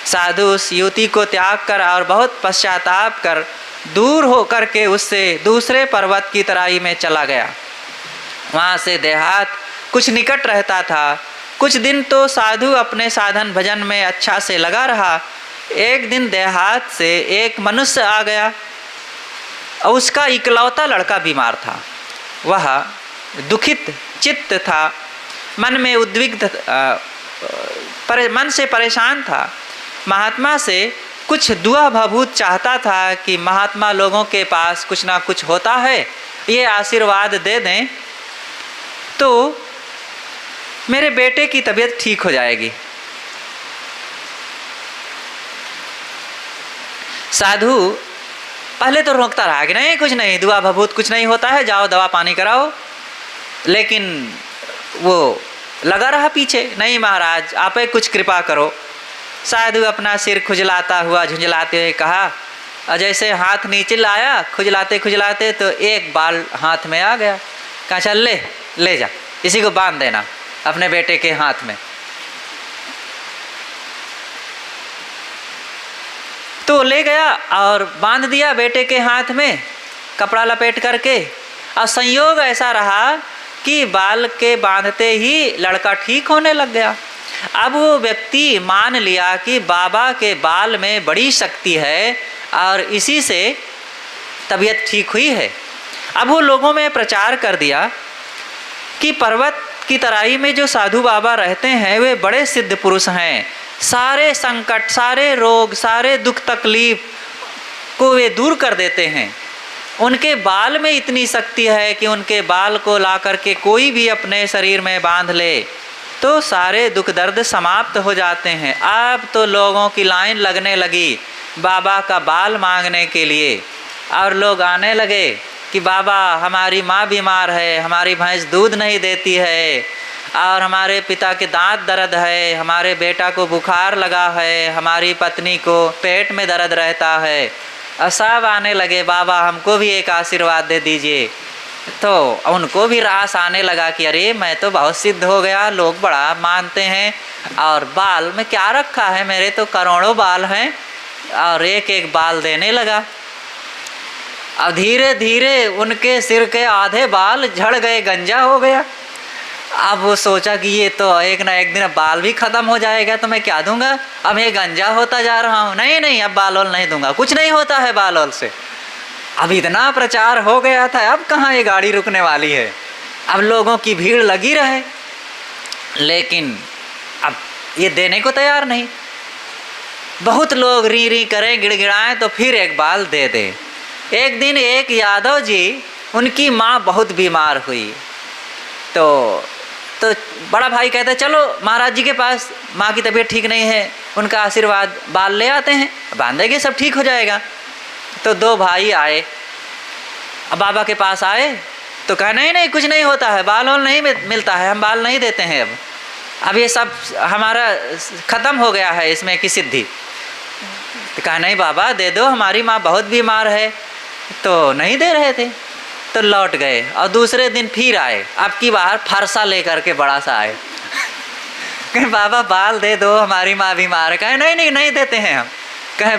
S1: साधु उस युवती को त्याग कर और बहुत पश्चाताप कर दूर होकर के उससे दूसरे पर्वत की तराई में चला गया। वहाँ से देहात कुछ निकट रहता था। कुछ दिन तो साधु अपने साधन भजन में अच्छा से लगा रहा। एक दिन देहात से एक मनुष्य आ गया और उसका इकलौता लड़का बीमार था। वह दुखित चित्त था, मन में उद्विग्न, मन से परेशान था। महात्मा से कुछ दुआ भभूत चाहता था कि महात्मा लोगों के पास कुछ ना कुछ होता है, ये आशीर्वाद दे दें तो मेरे बेटे की तबीयत ठीक हो जाएगी। साधु पहले तो रोकता रहा कि नहीं, कुछ नहीं, दुआ भभूत कुछ नहीं होता है, जाओ दवा पानी कराओ। लेकिन वो लगा रहा पीछे, नहीं महाराज आप कुछ कृपा करो। साधु अपना सिर खुजलाता हुआ झुंझलाते हुए कहा, और जैसे हाथ नीचे लाया खुजलाते खुजलाते तो एक बाल हाथ में आ गया। कहा चल ले जा, इसी को बांध देना अपने बेटे के हाथ में। तो ले गया और बांध दिया बेटे के हाथ में कपड़ा लपेट करके। और संयोग ऐसा रहा कि बाल के बांधते ही लड़का ठीक होने लग गया। अब वो व्यक्ति मान लिया कि बाबा के बाल में बड़ी शक्ति है और इसी से तबीयत ठीक हुई है। अब वो लोगों में प्रचार कर दिया कि पर्वत की तराई में जो साधु बाबा रहते हैं वे बड़े सिद्ध पुरुष हैं, सारे संकट, सारे रोग, सारे दुख तकलीफ को वे दूर कर देते हैं। उनके बाल में इतनी शक्ति है कि उनके बाल को ला करके कोई भी अपने शरीर में बांध ले तो सारे दुख दर्द समाप्त हो जाते हैं। अब तो लोगों की लाइन लगने लगी बाबा का बाल मांगने के लिए, और लोग आने लगे कि बाबा हमारी माँ बीमार है, हमारी भैंस दूध नहीं देती है, और हमारे पिता के दांत दर्द है, हमारे बेटा को बुखार लगा है, हमारी पत्नी को पेट में दर्द रहता है। और सब आने लगे बाबा हमको भी एक आशीर्वाद दे दीजिए। तो उनको भी रास आने लगा कि अरे मैं तो बहुत सिद्ध हो गया, लोग बड़ा मानते हैं, और बाल में क्या रखा है, मेरे तो करोड़ों बाल हैं। और एक एक बाल देने लगा। अब धीरे धीरे उनके सिर के आधे बाल झड़ गए, गंजा हो गया। अब वो सोचा कि ये तो एक ना एक दिन बाल भी ख़त्म हो जाएगा, तो मैं क्या दूंगा, अब ये गंजा होता जा रहा हूँ, नहीं अब बाल वाल नहीं दूंगा, कुछ नहीं होता है बाल वाल से। अब इतना प्रचार हो गया था, अब कहाँ ये गाड़ी रुकने वाली है, अब लोगों की भीड़ लगी रहे, लेकिन अब ये देने को तैयार नहीं। बहुत लोग री करें, गिड़गिड़ाएं तो फिर एक बाल दे दे। एक दिन एक यादव जी, उनकी माँ बहुत बीमार हुई, तो बड़ा भाई कहते चलो महाराज जी के पास, माँ की तबीयत ठीक नहीं है, उनका आशीर्वाद बाल ले आते हैं, बांधेंगे सब ठीक हो जाएगा। तो दो भाई आए, अब बाबा के पास आए तो कहा नहीं कुछ नहीं होता है, बाल वाल नहीं मिलता है, हम बाल नहीं देते हैं, अब ये सब हमारा ख़त्म हो गया है इसमें की सिद्धि। तो कहा नहीं बाबा दे दो, हमारी माँ बहुत बीमार है। तो नहीं दे रहे थे, तो लौट गए और दूसरे दिन फिर आए, अब की बार फरसा लेकर के बड़ा सा आए। कहे बाबा बाल दे दो, हमारी माँ बीमार है। कहे नहीं देते हैं हम। कहे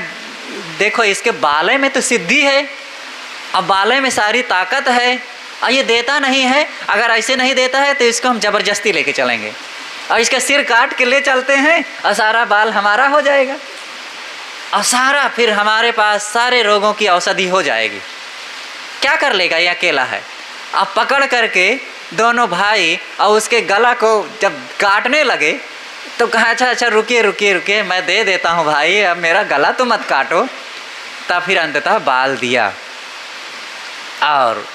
S1: देखो इसके बाले में तो सिद्धि है, अब बाले में सारी ताकत है, और ये देता नहीं है, अगर ऐसे नहीं देता है तो इसको हम ज़बरदस्ती लेके चलेंगे और इसका सिर काट के ले चलते हैं और सारा बाल हमारा हो जाएगा, और सारा फिर हमारे पास सारे रोगों की औषधि हो जाएगी। क्या कर लेगा, ये अकेला है। अब पकड़ करके दोनों भाई और उसके गला को जब काटने लगे तो कहा अच्छा रुकिए मैं दे देता हूँ भाई, अब मेरा गला तो मत काटो। तब फिर अंततः बाल दिया, और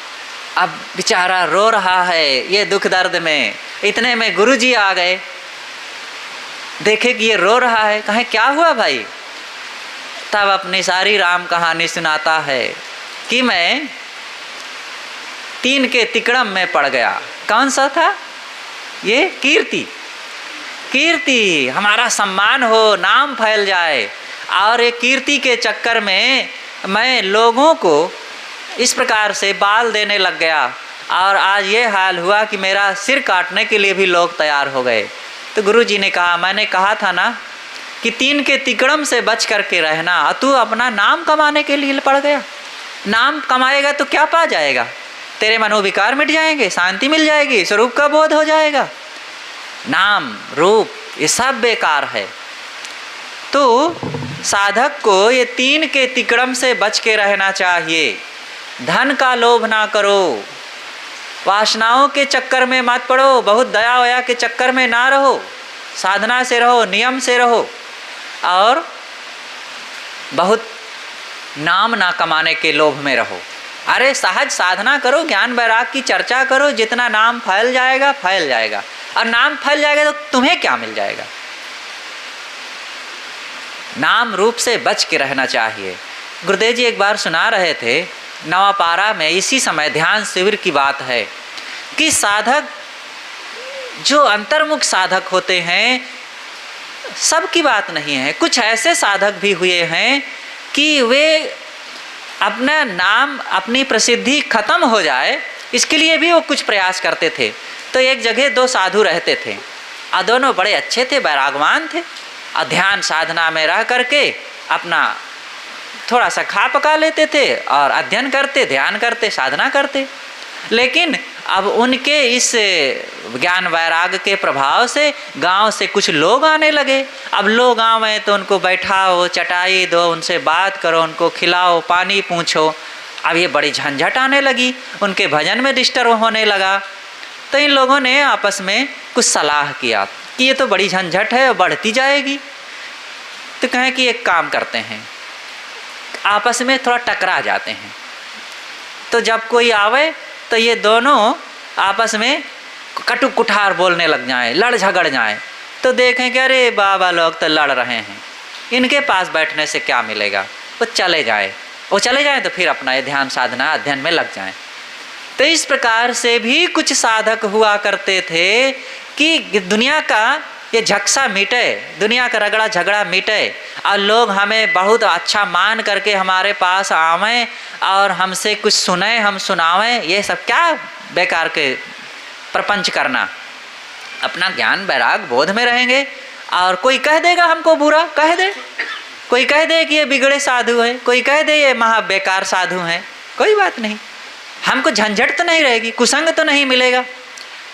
S1: अब बेचारा रो रहा है ये दुख दर्द में। इतने में गुरुजी आ गए, देखे कि ये रो रहा है, कहे क्या हुआ भाई। तब अपनी सारी राम कहानी सुनाता है कि मैं 3 के तिकड़म में पड़ गया। कौन सा था ये, कीर्ति, हमारा सम्मान हो, नाम फैल जाए, और एक कीर्ति के चक्कर में मैं लोगों को इस प्रकार से बाल देने लग गया, और आज ये हाल हुआ कि मेरा सिर काटने के लिए भी लोग तैयार हो गए। तो गुरुजी ने कहा मैंने कहा था ना कि 3 के तिकड़म से बच करके रहना, तू अपना नाम कमाने के लिए पड़ गया। नाम कमाएगा तो क्या पा जाएगा, तेरे मनोविकार मिट जाएंगे, शांति मिल जाएगी, स्वरूप का बोध हो जाएगा। नाम रूप ये सब बेकार है। तो साधक को ये 3 के तिकड़म से बच के रहना चाहिए। धन का लोभ ना करो, वासनाओं के चक्कर में मत पड़ो, बहुत दया वया के चक्कर में ना रहो, साधना से रहो, नियम से रहो, और बहुत नाम ना कमाने के लोभ में रहो। अरे सहज साधना करो, ज्ञान वैराग की चर्चा करो, जितना नाम फैल जाएगा, और नाम फैल जाएगा तो तुम्हें क्या मिल जाएगा। नाम रूप से बच के रहना चाहिए। गुरुदेव जी एक बार सुना रहे थे नवापारा में, इसी समय ध्यान शिविर की बात है, कि साधक जो अंतर्मुख साधक होते हैं, सब की बात नहीं है, कुछ ऐसे साधक भी हुए हैं कि वे अपना नाम, अपनी प्रसिद्धि खत्म हो जाए, इसके लिए भी वो कुछ प्रयास करते थे। तो एक जगह 2 साधु रहते थे और दोनों बड़े अच्छे थे, वैरागवान थे और ध्यान साधना में रह करके अपना थोड़ा सा खा पका लेते थे और अध्ययन करते, ध्यान करते, साधना करते। लेकिन अब उनके इस ज्ञान वैराग के प्रभाव से गांव से कुछ लोग आने लगे। अब लोग गांव में तो उनको बैठाओ, चटाई दो, उनसे बात करो, उनको खिलाओ, पानी पूछो। अब ये बड़ी झंझट आने लगी, उनके भजन में डिस्टर्ब होने लगा। तो इन लोगों ने आपस में कुछ सलाह किया कि ये तो बड़ी झंझट है और बढ़ती जाएगी। तो कहें कि एक काम करते हैं, आपस में थोड़ा टकरा जाते हैं। तो जब कोई आवे तो ये दोनों आपस में कटु कुठार बोलने लग जाएं, लड़ झगड़ जाएं। तो देखें कि अरे बाबा लोग तो लड़ रहे हैं, इनके पास बैठने से क्या मिलेगा, वो चले जाएं तो फिर अपना ये ध्यान साधना अध्ययन में लग जाएं। तो इस प्रकार से भी कुछ साधक हुआ करते थे कि दुनिया का ये झक्सा मिटे, दुनिया का रगड़ा झगड़ा मिटे और लोग हमें बहुत अच्छा मान करके हमारे पास आवें और हमसे कुछ सुने, हम सुनावें। ये सब क्या बेकार के प्रपंच करना। अपना ज्ञान वैराग बोध में रहेंगे और कोई कह देगा हमको बुरा, कह दे, कोई कह दे कि ये बिगड़े साधु है, कोई कह दे ये महा बेकार साधु हैं, कोई बात नहीं, हमको झंझट तो नहीं रहेगी, कुसंग तो नहीं मिलेगा।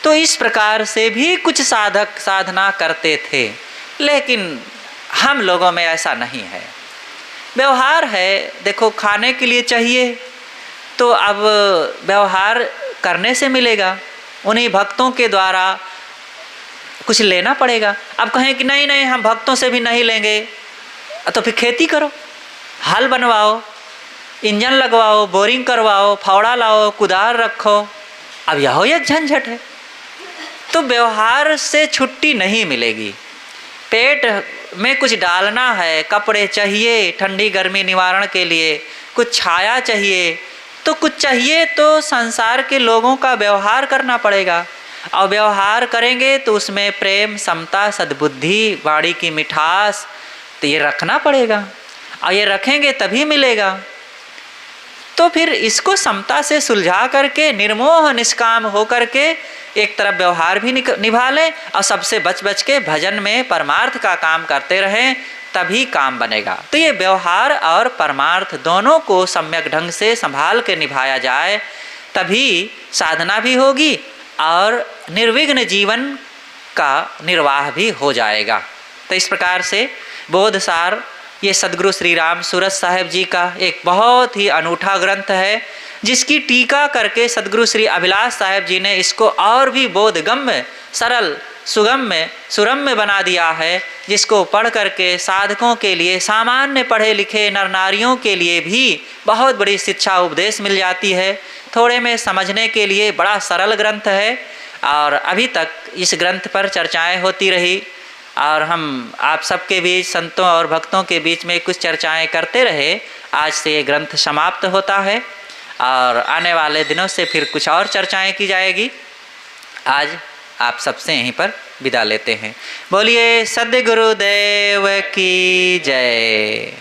S1: तो इस प्रकार से भी कुछ साधक साधना करते थे। लेकिन हम लोगों में ऐसा नहीं है। व्यवहार है, देखो खाने के लिए चाहिए तो अब व्यवहार करने से मिलेगा, उन्हीं भक्तों के द्वारा कुछ लेना पड़ेगा। अब कहें कि नहीं नहीं हम भक्तों से भी नहीं लेंगे, तो फिर खेती करो, हल बनवाओ, इंजन लगवाओ, बोरिंग करवाओ, फावड़ा लाओ, कुदार रखो। अब यह एक झंझट है। तो व्यवहार से छुट्टी नहीं मिलेगी। पेट में कुछ डालना है, कपड़े चाहिए ठंडी गर्मी निवारण के लिए, कुछ छाया चाहिए, तो कुछ चाहिए तो संसार के लोगों का व्यवहार करना पड़ेगा। और व्यवहार करेंगे तो उसमें प्रेम, समता, सद्बुद्धि, वाणी की मिठास, तो ये रखना पड़ेगा और ये रखेंगे तभी मिलेगा। तो फिर इसको समता से सुलझा करके निर्मोह निष्काम हो करके एक तरफ व्यवहार भी निभा लें और सबसे बच के भजन में परमार्थ का काम करते रहें, तभी काम बनेगा। तो ये व्यवहार और परमार्थ दोनों को सम्यक ढंग से संभाल के निभाया जाए, तभी साधना भी होगी और निर्विघ्न जीवन का निर्वाह भी हो जाएगा। तो इस प्रकार से बोधसार ये सद्गुरु श्री राम सूरत साहेब जी का एक बहुत ही अनूठा ग्रंथ है, जिसकी टीका करके सद्गुरु श्री अभिलाष साहेब जी ने इसको और भी बोधगम्य, सरल, सुगम्य, सुरम्य बना दिया है, जिसको पढ़ करके साधकों के लिए, सामान्य पढ़े लिखे नर नारियों के लिए भी बहुत बड़ी शिक्षा उपदेश मिल जाती है। थोड़े में समझने के लिए बड़ा सरल ग्रंथ है और अभी तक इस ग्रंथ पर चर्चाएं होती रही और हम आप सबके बीच, संतों और भक्तों के बीच में कुछ चर्चाएं करते रहे। आज से ये ग्रंथ समाप्त होता है और आने वाले दिनों से फिर कुछ और चर्चाएं की जाएगी। आज आप सबसे यहीं पर विदा लेते हैं। बोलिए सद्गुरुदेव की जय।